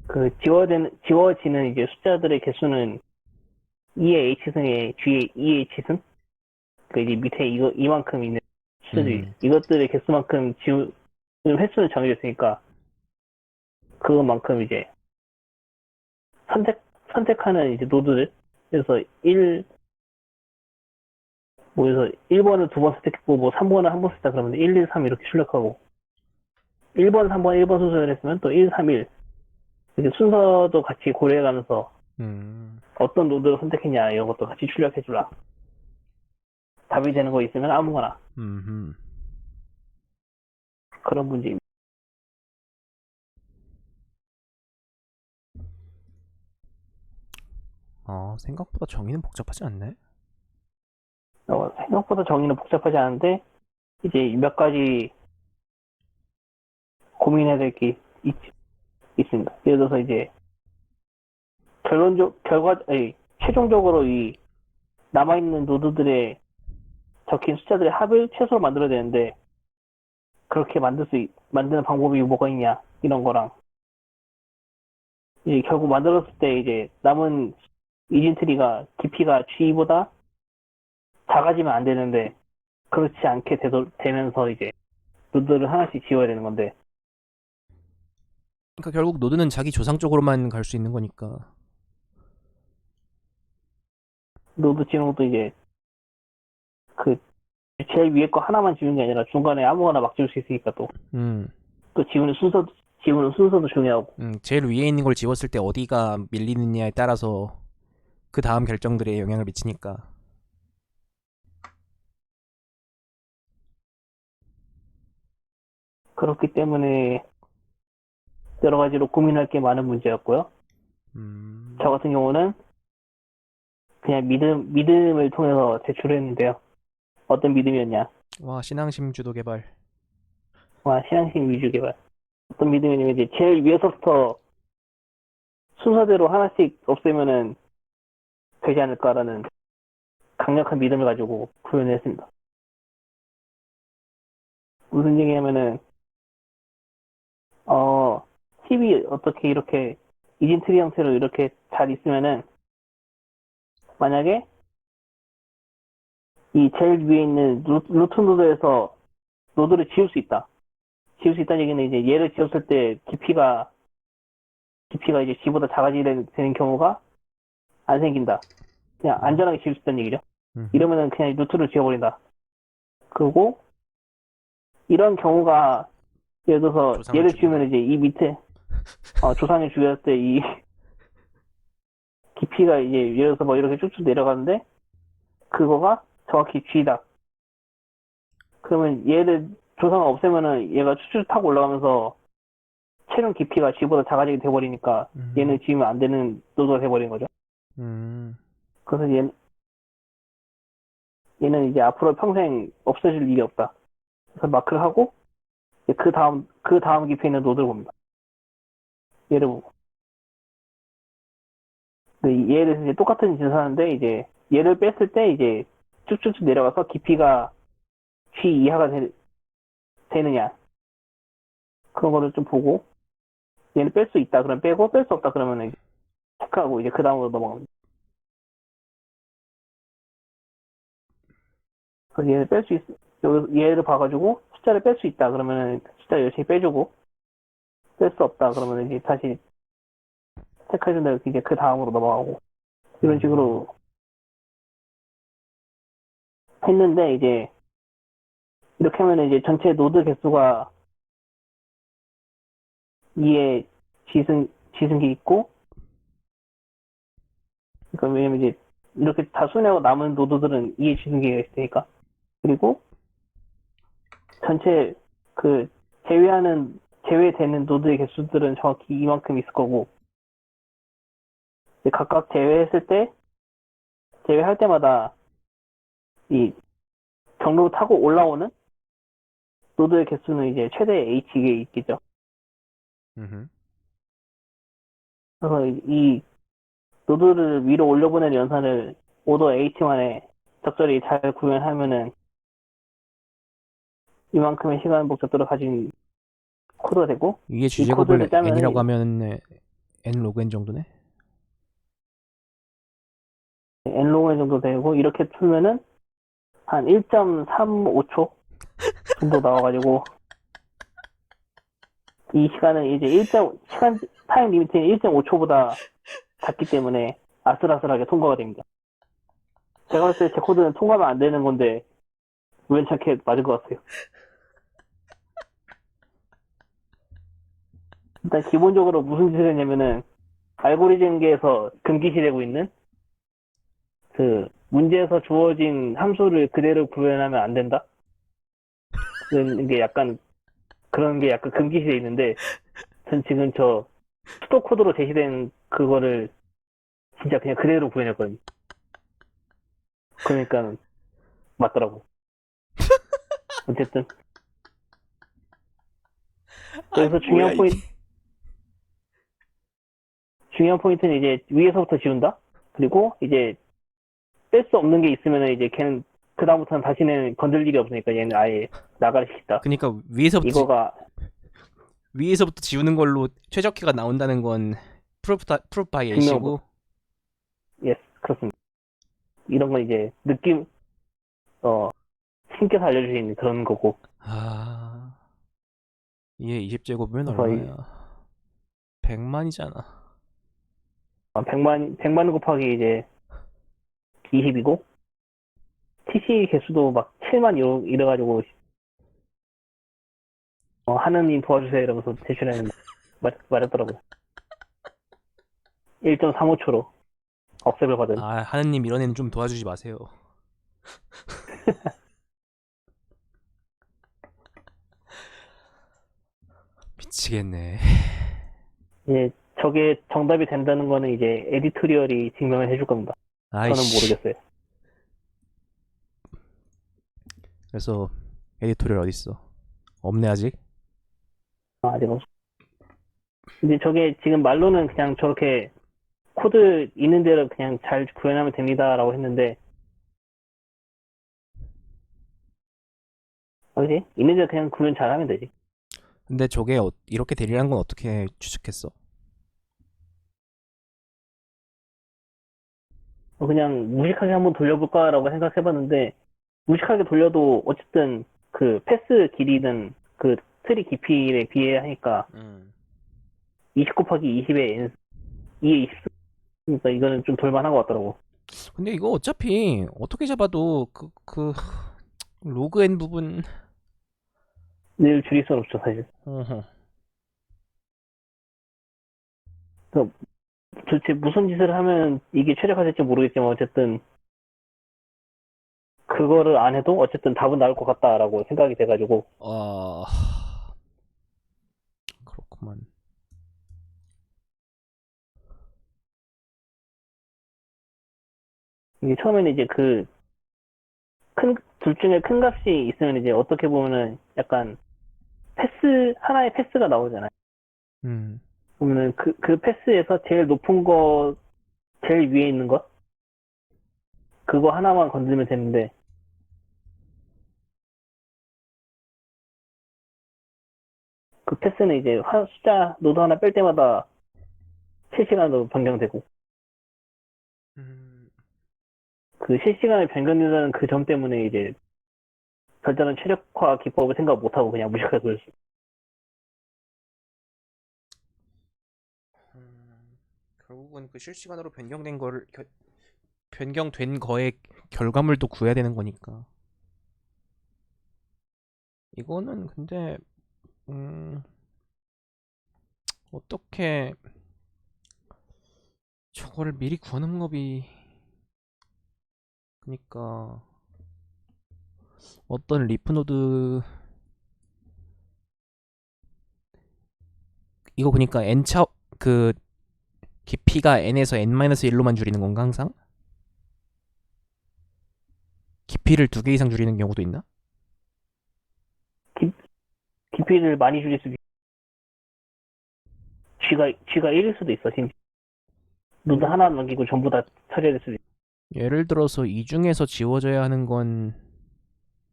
그 지워지는 이제 숫자들의 개수는 2의 h승에 G의 2h승 그 이제 밑에 이만큼 있는 숫자들이 이것들의 개수만큼 지우는 횟수는 정해졌으니까 그것만큼 이제 선택하는 이제 노드들 그래서 1번을 2번 선택했고 뭐 3번을 한 번 썼다 그러면 1, 2, 3 이렇게 출력하고 1번, 3번, 1번 순서를 했으면 또 1, 3, 1 이렇게 순서도 같이 고려해가면서 어떤 노드를 선택했냐 이런 것도 같이 출력해주라. 답이 되는 거 있으면 아무거나 그런 문제입니다. 생각보다 정의는 복잡하지 않네. 생각보다 정의는 복잡하지 않은데 이제 몇 가지 고민해야 될 게 있습니다. 예를 들어서 이제 최종적으로 이 남아있는 노드들의 적힌 숫자들의 합을 최소로 만들어야 되는데 그렇게 만드는 방법이 뭐가 있냐 이런 거랑 이제 결국 만들었을 때 이제 남은 이진트리가 깊이가 G보다 작아지면 안 되는데 그렇지 않게 되면서 이제 노드를 하나씩 지워야 되는 건데 그러니까 결국 노드는 자기 조상 쪽으로만 갈 수 있는 거니까 노드 지우는 것도 이제 그 제일 위에 거 하나만 지우는 게 아니라 중간에 아무거나 막 지울 수 있으니까 또 지우는 순서도 중요하고 제일 위에 있는 걸 지웠을 때 어디가 밀리느냐에 따라서 그 다음 결정들에 영향을 미치니까 그렇기 때문에 여러 가지로 고민할 게 많은 문제였고요. 저 같은 경우는 그냥 믿음을 통해서 제출했는데요. 어떤 믿음이었냐? 신앙심 주도 개발. 신앙심 위주 개발. 어떤 믿음이냐면 이제 제일 위에서부터 순서대로 하나씩 없애면은 되지 않을까라는 강력한 믿음을 가지고 구현을 했습니다. 무슨 얘기냐면은 팁이 어떻게 이렇게 이진트리 형태로 이렇게 잘 있으면은 만약에 이 제일 위에 있는 루트 노드에서 노드를 지울 수 있다. 지울 수 있다는 얘기는 이제 얘를 지웠을 때 깊이가 이제 G보다 작아지게 되는 경우가 안 생긴다. 그냥 안전하게 지울 수 있다는 얘기죠. 이러면은 그냥 루트를 지워버린다. 그리고 이런 경우가 예를 들어서 얘를 지우면 이제 이 밑에 조상을 죽였을 때 이 깊이가 이제 예를 들어서 뭐 이렇게 쭉쭉 내려가는데 그거가 정확히 G다. 그러면 얘를 조상을 없애면은 얘가 쭉쭉 타고 올라가면서 채용 깊이가 G보다 작아지게 돼버리니까 얘는 지우면 안 되는 노드가 돼버린 거죠. 그래서 얘는 이제 앞으로 평생 없어질 일이 없다. 그래서 마크를 하고 그 다음 깊이에 있는 노드를 봅니다. 얘를 보고. 얘에 대해서 이제 똑같은 짓을 하는데 이제 얘를 뺐을 때 이제 쭉쭉쭉 내려가서 깊이가 G 이하가 되느냐 그런 거를 좀 보고 얘는 뺄 수 있다 그러면 빼고 뺄 수 없다 그러면 체크하고 이제 그 다음으로 넘어갑니다. 그래서 얘를 뺄 수 있, 얘를 봐가지고 숫자를 뺄 수 있다 그러면 숫자 열심히 빼주고 뺄 수 없다 그러면 이제 다시 체크해준 다음에 이제 그 다음으로 넘어가고 이런 식으로 했는데 이제 이렇게 하면 이제 전체 노드 개수가 2의 지승기 있고 그러니까 왜냐면 이제 이렇게 다 순회하고 남은 노드들은 2의 지승기가 있으니까 그리고 전체 그 제외되는 노드의 개수들은 정확히 이만큼 있을 거고 각각 제외할 때마다 이 경로를 타고 올라오는 노드의 개수는 이제 최대 H에 있겠죠. 그래서 이 노드를 위로 올려보내는 연산을 오더 H만에 적절히 잘 구현하면은 이만큼의 시간 복잡도를 가진 코드가 되고 이게 주제곱을 n이라고 하면 n 로그 n 정도네? n 로그 n 정도 되고 이렇게 풀면은 한 1.35초 정도 나와가지고 이 시간은 이제 타임 리미트는 1.5초보다 작기 때문에 아슬아슬하게 통과가 됩니다. 제가 봤을 때 제 코드는 통과가 안 되는 건데 우연찮게 맞은 것 같아요. 일단 기본적으로 무슨 짓을 했냐면은 알고리즘계에서 금기시되고 있는 그 문제에서 주어진 함수를 그대로 구현하면 안 된다? 그런 게 약간 금기시되어 있는데 전 지금 저 수도 코드로 제시된 그거를 진짜 그냥 그대로 구현했거든요. 그러니까 맞더라고. 어쨌든 그래서 중요한 포인트는 이제 위에서부터 지운다. 그리고 이제 뺄 수 없는 게 있으면 이제 걔는 그 다음부터는 다시는 건들 일이 없으니까 얘는 아예 나가를 시킨다. 그러니까 위에서부터 지우는 걸로 최적화가 나온다는 건 프루프 바이 A시고. 예, 그렇습니다. 이런 건 이제 신께서 알려줄 수 있는 그런 거고. 얘 20제곱이면 얼마야? 100만이잖아. 100만 곱하기 이제 20이고 TC 개수도 막 7만 이래가지고 하느님 도와주세요 이러면서 제출했는데 말했더라고요. 1.35초로 억셉을 받은. 하느님 이런 애는 좀 도와주지 마세요. 미치겠네. 예, 저게 정답이 된다는 거는 이제 에디토리얼이 증명을 해줄 겁니다. 저는 모르겠어요. 그래서 에디토리얼 어딨어? 없네 아직? 아직 없어. 근데 저게 지금 말로는 그냥 저렇게 코드 있는 대로 그냥 잘 구현하면 됩니다라고 했는데 그지? 있는 대로 그냥 구현 잘하면 되지. 근데 저게 이렇게 되리라는 건 어떻게 추측했어? 그냥 무식하게 한번 돌려볼까라고 생각해봤는데 무식하게 돌려도 어쨌든 그 패스 길이는 그 트리 깊이에 비해 하니까 20 곱하기 20에 2에 20니까 이거는 좀 돌만한 것 같더라고. 근데 이거 어차피 어떻게 잡아도 그 로그 n 부분 늘 줄일 수는 없죠 사실. 도대체 무슨 짓을 하면 이게 최적화될지 모르겠지만 어쨌든 그거를 안 해도 어쨌든 답은 나올 것 같다라고 생각이 돼가지고. 그렇구만. 이게 처음에는 이제 둘 중에 큰 값이 있으면 이제 어떻게 보면은 약간 하나의 패스가 나오잖아요. 음, 그러면은 그 패스에서 제일 높은 거, 제일 위에 있는 것? 그거 하나만 건들면 되는데, 그 패스는 이제 숫자 노드 하나 뺄 때마다 실시간으로 변경되고, 음, 그 실시간에 변경된다는 그 점 때문에 이제 별다른 최적화 기법을 생각 못하고 그냥 무식하게 돌렸어. 결국은 그 실시간으로 변경된 거의 결과물도 구해야 되는 거니까. 이거는 근데 음, 어떻게 저거를 미리 구하는 법이 그니까 어떤 리프노드 이거 그니까 n차 그 깊이가 n에서 n-1로만 줄이는 건가 항상? 깊이를 2개 이상 줄이는 경우도 있나? 깊이를 많이 줄일 수도 있어. G가 1일 수도 있어, 진짜. 노드 하나 넘기고 전부 다 처리해야 될 수도 있어. 예를 들어서 이 중에서 지워져야 하는 건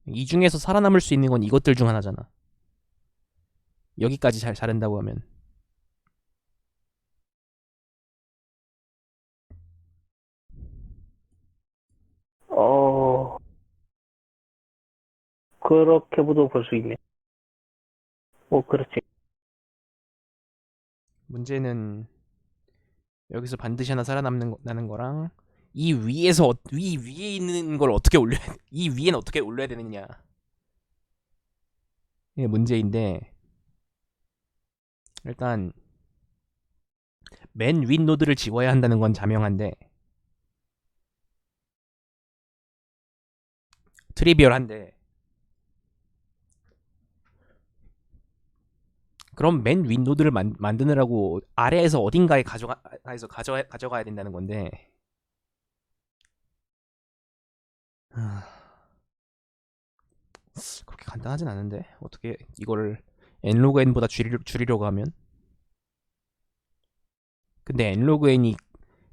이 중에서 살아남을 수 있는 건 이것들 중 하나잖아. 여기까지 잘 자른다고 하면. 어, 그렇게도 볼 수 있네. 그렇지. 문제는 여기서 반드시 하나 살아남는 거랑 위 위에 있는 걸 어떻게 올려야 이 위에는 어떻게 올려야 되느냐 이게 문제인데 일단 맨 윗 노드를 지워야 한다는 건 자명한데 트리비얼한데 그럼 맨 윗 노드를 만드느라고 아래에서 어딘가에 가져가야 된다는 건데 그렇게 간단하진 않은데 어떻게 이거를 n로그 n보다 줄이려고 하면 근데 n로그 n이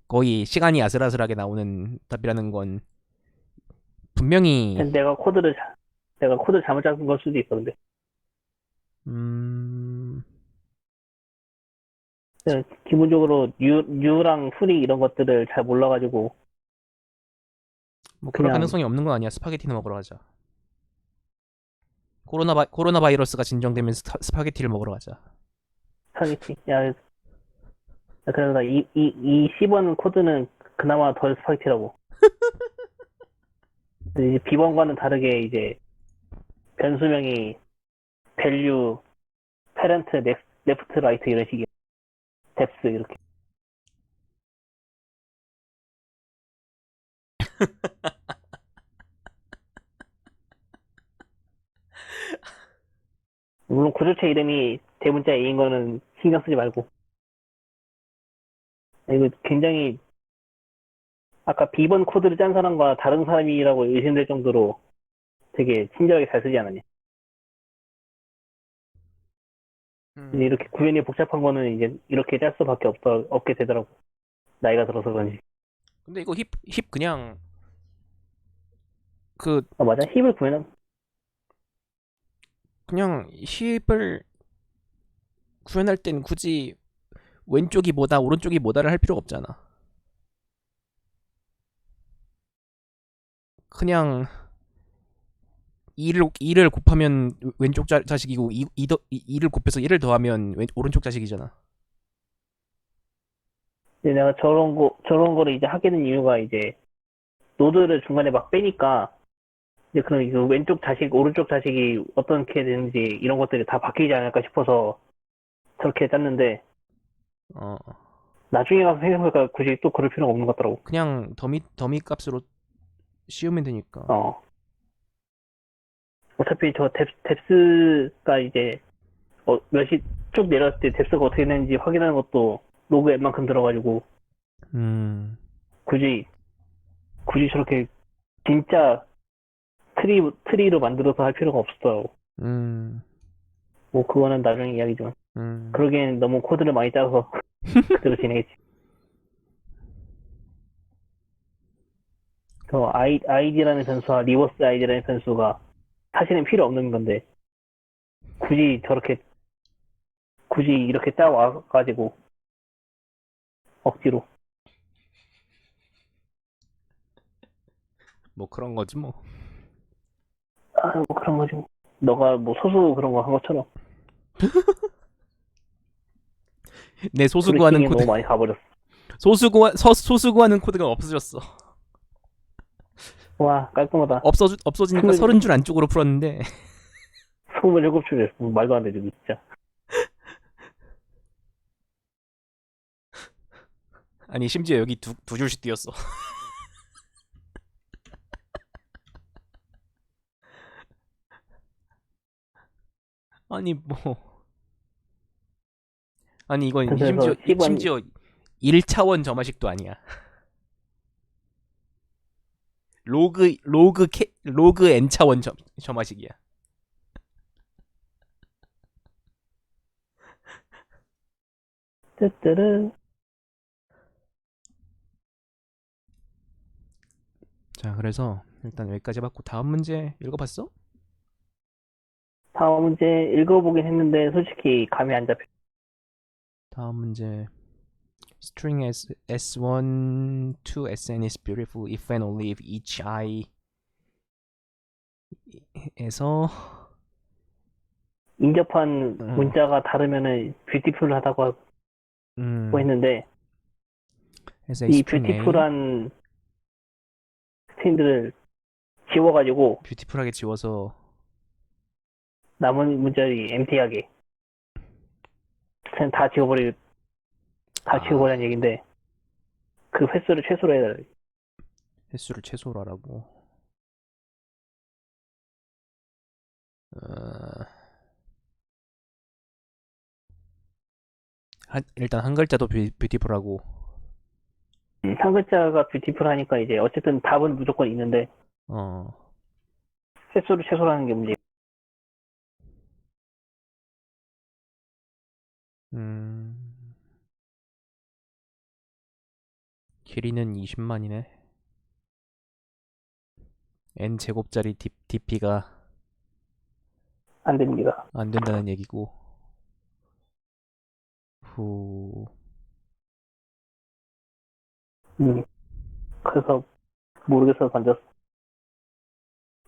거의 시간이 아슬아슬하게 나오는 답이라는 건 분명히 내가 코드 잘못 잡은 걸 수도 있어, 근데. 음, 기본적으로 U랑 풀이 이런 것들을 잘 몰라가지고, 뭐 그럴 그냥, 가능성이 없는 건 아니야. 스파게티나 먹으러 가자. 코로나 바이러스가 진정되면 스파게티를 먹으러 가자. 스파게티. 야, 그래서 이 10번 코드는 그나마 덜 스파게티라고. 근데 이제 B번과는 다르게 이제 변수명이 value, parent, left, right 이런 식이야. depth 이렇게. 물론 구조체 이름이 대문자 A인 거는 신경 쓰지 말고. 이거 굉장히 아까 B번 코드를 짠 사람과 다른 사람이라고 의심될 정도로 되게 친절하게 잘 쓰지 않았냐. 이제 이렇게 구현이 복잡한 거는 이제 이렇게 짤 수밖에 없게 되더라고. 나이가 들어서 그런지. 근데 이거 힙 그냥 그 맞아. 힙을 구현한 그냥 힙을 구현할 땐 굳이 왼쪽이 뭐다 오른쪽이 뭐다를 할 필요가 없잖아. 그냥 2를 곱하면 왼쪽 자식이고 2를 곱해서 1을 더하면 오른쪽 자식이잖아. 이제 내가 저런 거를 이제 하게 된 이유가 이제 노드를 중간에 막 빼니까 이제 그럼 그 왼쪽 자식, 오른쪽 자식이 어떻게 되는지 이런 것들이 다 바뀌지 않을까 싶어서 저렇게 짰는데 어 나중에 가서 생각해보니까 굳이 또 그럴 필요가 없는 것 같더라고. 그냥 더미 값으로 씌우면 되니까. 어. 어차피 저 뎁스가 이제 몇이 쭉 내렸을 때 뎁스가 어떻게 되는지 확인하는 것도 로그 앱만큼 들어가지고 음. 굳이 굳이 저렇게 진짜 트리로 만들어서 할 필요가 없어. 뭐 그거는 나중에 이야기지만. 그러기엔 너무 코드를 많이 짜서 그대로 진행했지. 그 아이디라는 변수와 리버스 아이디라는 변수가 사실은 필요 없는 건데 굳이 이렇게 짜와가지고 억지로. 뭐 그런 거지 뭐. 아, 뭐 그런 거지. 너가 뭐 소수 그런 거 한 것처럼. 내 소수 구하는 코드 너무 많이 가버렸어. 소수 구하는 코드가 없어졌어. 와, 깔끔하다. 없어지니까 30줄 안쪽으로 풀었는데 27줄. 말도 안 되지, 진짜. 아니 심지어 여기 두 줄씩 띄었어. 아니 뭐 아니 이건 심지어 1차원 점화식도 아니야. 로그 n차원 점화식이야. 뜨뜨르. 자, 그래서 일단 여기까지 받고 다음 문제 읽어봤어? 다음 문제 읽어보긴 했는데 솔직히 감이 안 잡혀. 다음 문제. String S1 to Sn is beautiful if and only if each I 에서 인접한 문자가 다르면은 뷰티풀하다고 했는데 이 뷰티풀한 스트링들을 지워가지고 뷰티풀하게 지워서 남은 문자들이 empty하게 그냥 다 지워버리는 얘기인데 그 횟수를 최소로 해달라. 횟수를 최소로 하라고. 일단 한 글자도 뷰티풀하고. 한 글자가 뷰티풀하니까 이제 어쨌든 답은 무조건 있는데 횟수를 최소로 하는 게 문제. 길이는 20만이네. n 제곱짜리 dp가 안 됩니다. 안 된다는 얘기고. 그래서 모르겠어서 던졌어.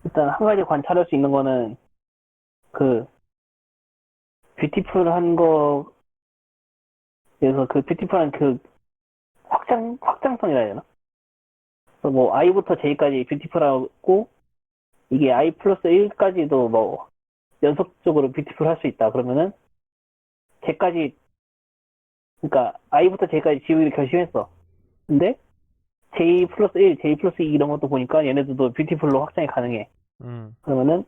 일단 한 가지 관찰할 수 있는 거는 그 뷰티풀한 거에서 그 뷰티풀한 그 확장성이라 해야 되나? 뭐 i부터 j까지 뷰티풀하고 이게 i 플러스 1까지도 뭐 연속적으로 뷰티풀 할 수 있다. 그러면은 j까지 그러니까 i부터 j까지 지우기를 결심했어. 근데 j 플러스 1, j 플러스 2 이런 것도 보니까 얘네들도 뷰티풀로 확장이 가능해. 그러면은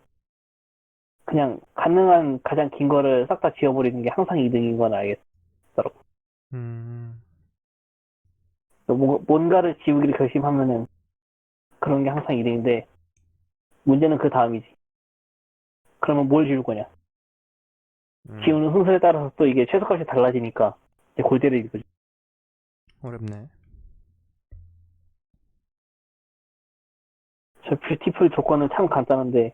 그냥 가능한 가장 긴 거를 싹 다 지워버리는 게 항상 이득인 건 알겠더라고. 뭔가를 지우기를 결심하면은 그런 게 항상 이득인데 문제는 그 다음이지. 그러면 뭘 지울 거냐? 지우는 순서에 따라서 또 이게 최소값이 달라지니까 이제 골때를 이거지. 어렵네. 저 뷰티풀 조건은 참 간단한데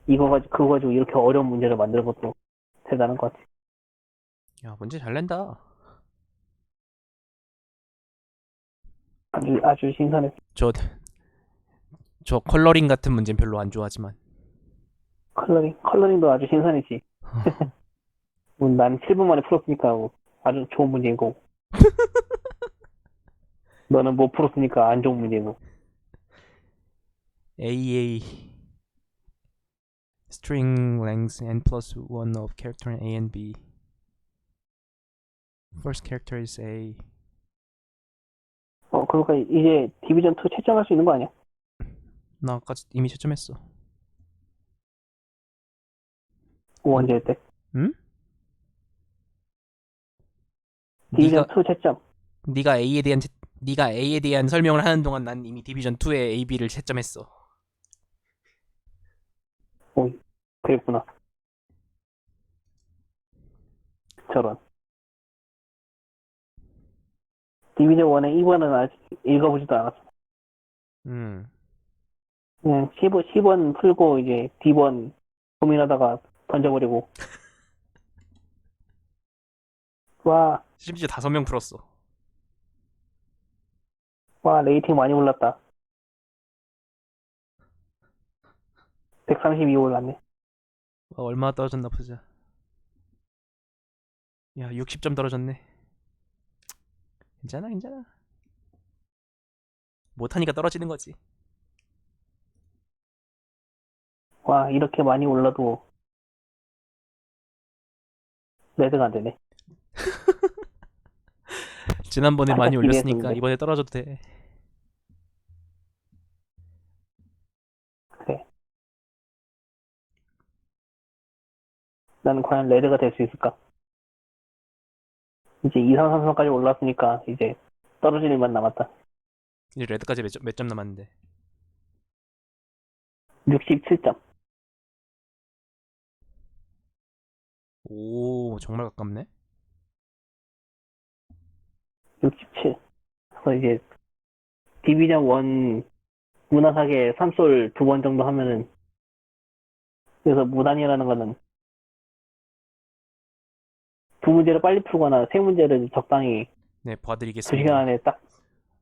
그거 가지고 이렇게 어려운 문제를 만드는 것도 대단한 것 같아. 야, 문제 잘 낸다. 아주 신선해. 저 컬러링 같은 문제는 별로 안 좋아하지만. 컬러링도 아주 신선했지. 뭐 난 7분 만에 풀었으니까 뭐 아주 좋은 문제인 거고. 너는 못 풀었으니까 안 좋은 문제고. AA string length n plus 1 of character A and B. First character is A. 그러니까 이제 디비전 2 채점할 수 있는 거 아니야? 나 아까 이미 채점했어. 언제 할 때? 응? 디비전 2 채점. 네가 A에 대한 네가 A에 대한 설명을 하는 동안 난 이미 디비전 2의 A, B를 채점했어. 그랬구나. 저런. 디비전 1의 2번은 아직 읽어보지도 않았어. 음. 그냥 10번 풀고 이제 D번 고민하다가 던져버리고. 와, 심지어 5명 풀었어. 와, 레이팅 많이 올랐다. 132 올랐네. 얼마 떨어졌나 보자. 야, 60점 떨어졌네. 괜찮아, 괜찮아. 못하니까 떨어지는 거지. 와, 이렇게 많이 올라도 레드가 안 되네. 지난번에 살짝 많이 올렸으니까 기대했었는데. 이번에 떨어져도 돼. 그래. 나는 과연 레드가 될 수 있을까? 이제 2, 3, 3선까지 올랐으니까 이제 떨어질 일만 남았다. 이제 레드까지 몇 점 남았는데. 67점. 오, 정말 가깝네. 67. 그래서 이제 디비전 1 무난하게 3솔 2번 정도 하면은, 그래서 무난이라는 거는 두 문제를 빨리 풀거나 세 문제를 적당히 네, 2시간 봐드리겠습니다. 안에 딱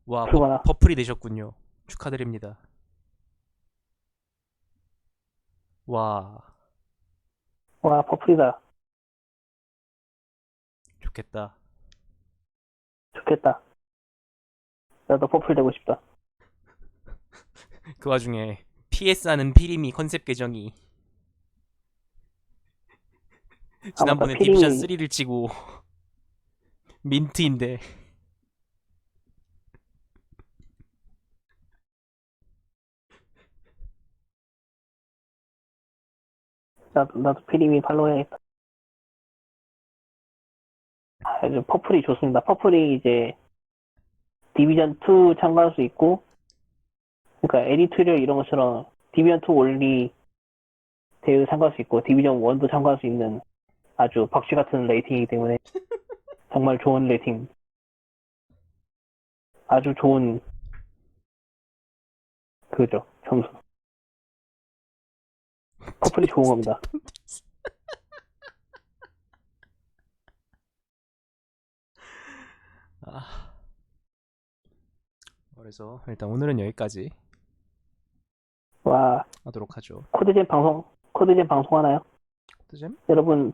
와, 풀거나. 퍼플이 되셨군요. 축하드립니다. 와, 와, 퍼플이다. 좋겠다. 좋겠다. 나도 퍼플 되고 싶다. 그 와중에 PS하는 피리미 컨셉 계정이 아, 맞다. 지난번에 디비전 피링이, 3를 치고 민트인데. 나도 피링이 팔로우 해야겠다. 아주 퍼플이 좋습니다. 퍼플이 이제 디비전 2 참가할 수 있고, 그러니까 에디토리얼 이런 것처럼 디비전 2 올리 대회 참가할 수 있고, 디비전 1도 참가할 수 있는 아주 박쥐 같은 레이팅이기 때문에 정말 좋은 레이팅. 아주 좋은, 그죠. 점수. 퍼플이 좋은 겁니다. 아, 그래서 일단 오늘은 여기까지 와, 하도록 하죠. 코드잼 방송 하나요? 코드잼? 여러분,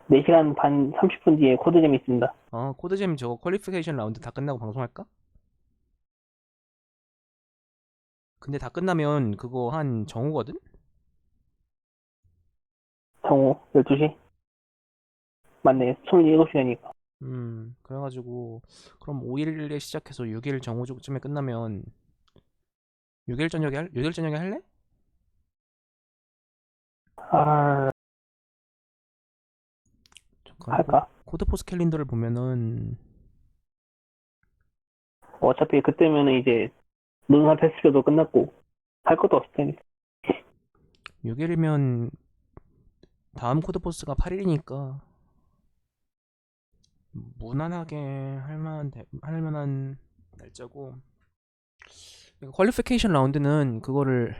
4시간 반 30분 뒤에 코드잼 있습니다. 코드잼 저거 퀄리피케이션 라운드 다 끝나고 방송할까? 근데 다 끝나면 그거 한 정오거든? 정오, 12시? 맞네. 27시간이니까. 그래가지고 그럼 5일에 시작해서 6일 정오쯤에 끝나면 6일 저녁에 할래? 아, 잠깐 할까? 코드포스 캘린더를 보면은 어차피 그때면은 이제 논산 페스티벌도 끝났고, 할 것도 없을 테니까. 6일이면 다음 코드포스가 8일이니까 무난하게 할만한 날짜고. 퀄리피케이션 라운드는 그거를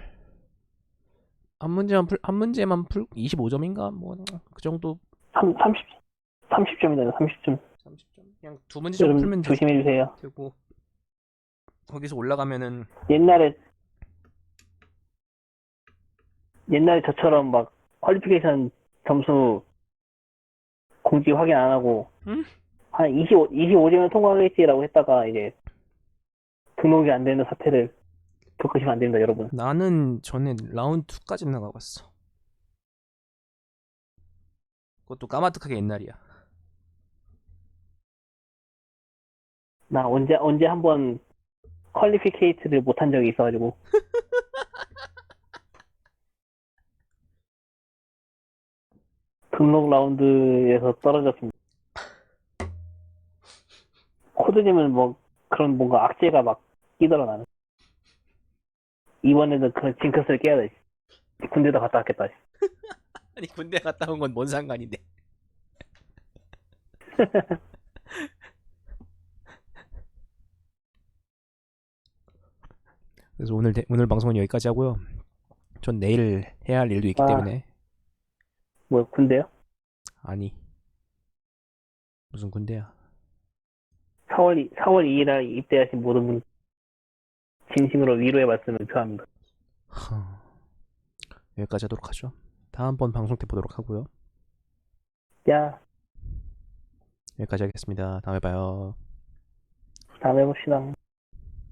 한 문제만 풀 25점인가 뭐 그 정도. 30점이잖아, 30점. 30점 그냥 두 문제 정도 여러분, 풀면 조심해주세요. 되고 거기서 올라가면은 옛날에, 옛날에 저처럼 막, 퀄리피케이션 점수 공지 확인 안 하고, 응? 한 25점을 통과하겠지라고 했다가, 이제, 등록이 안 되는 사태를 겪으시면 안 됩니다, 여러분. 나는 전에 라운드 2까지 나가봤어. 그것도 까마득하게 옛날이야. 나 언제 한번 퀄리피케이트를 못한 적이 있어가지고. 등록 라운드에서 떨어졌습니다. 코드잼은 뭐 그런 뭔가 악재가 막 끼더라 나는. 이번에는 그 징크스를 깨야 돼. 군대도 갔다 왔겠다. 아니 군대 갔다 온 건 뭔 상관인데. 그래서 오늘 방송은 여기까지 하고요. 전 내일 해야 할 일도 있기 때문에. 뭐 군대요? 아니 무슨 군대야. 4월 2일에 입대하신 모든 분 진심으로 위로의 말씀을 표합니다. 여기까지 하도록 하죠. 다음번 방송 때 보도록 하고요. 야, 여기까지 하겠습니다. 다음에 봐요. 다음에 봅시다.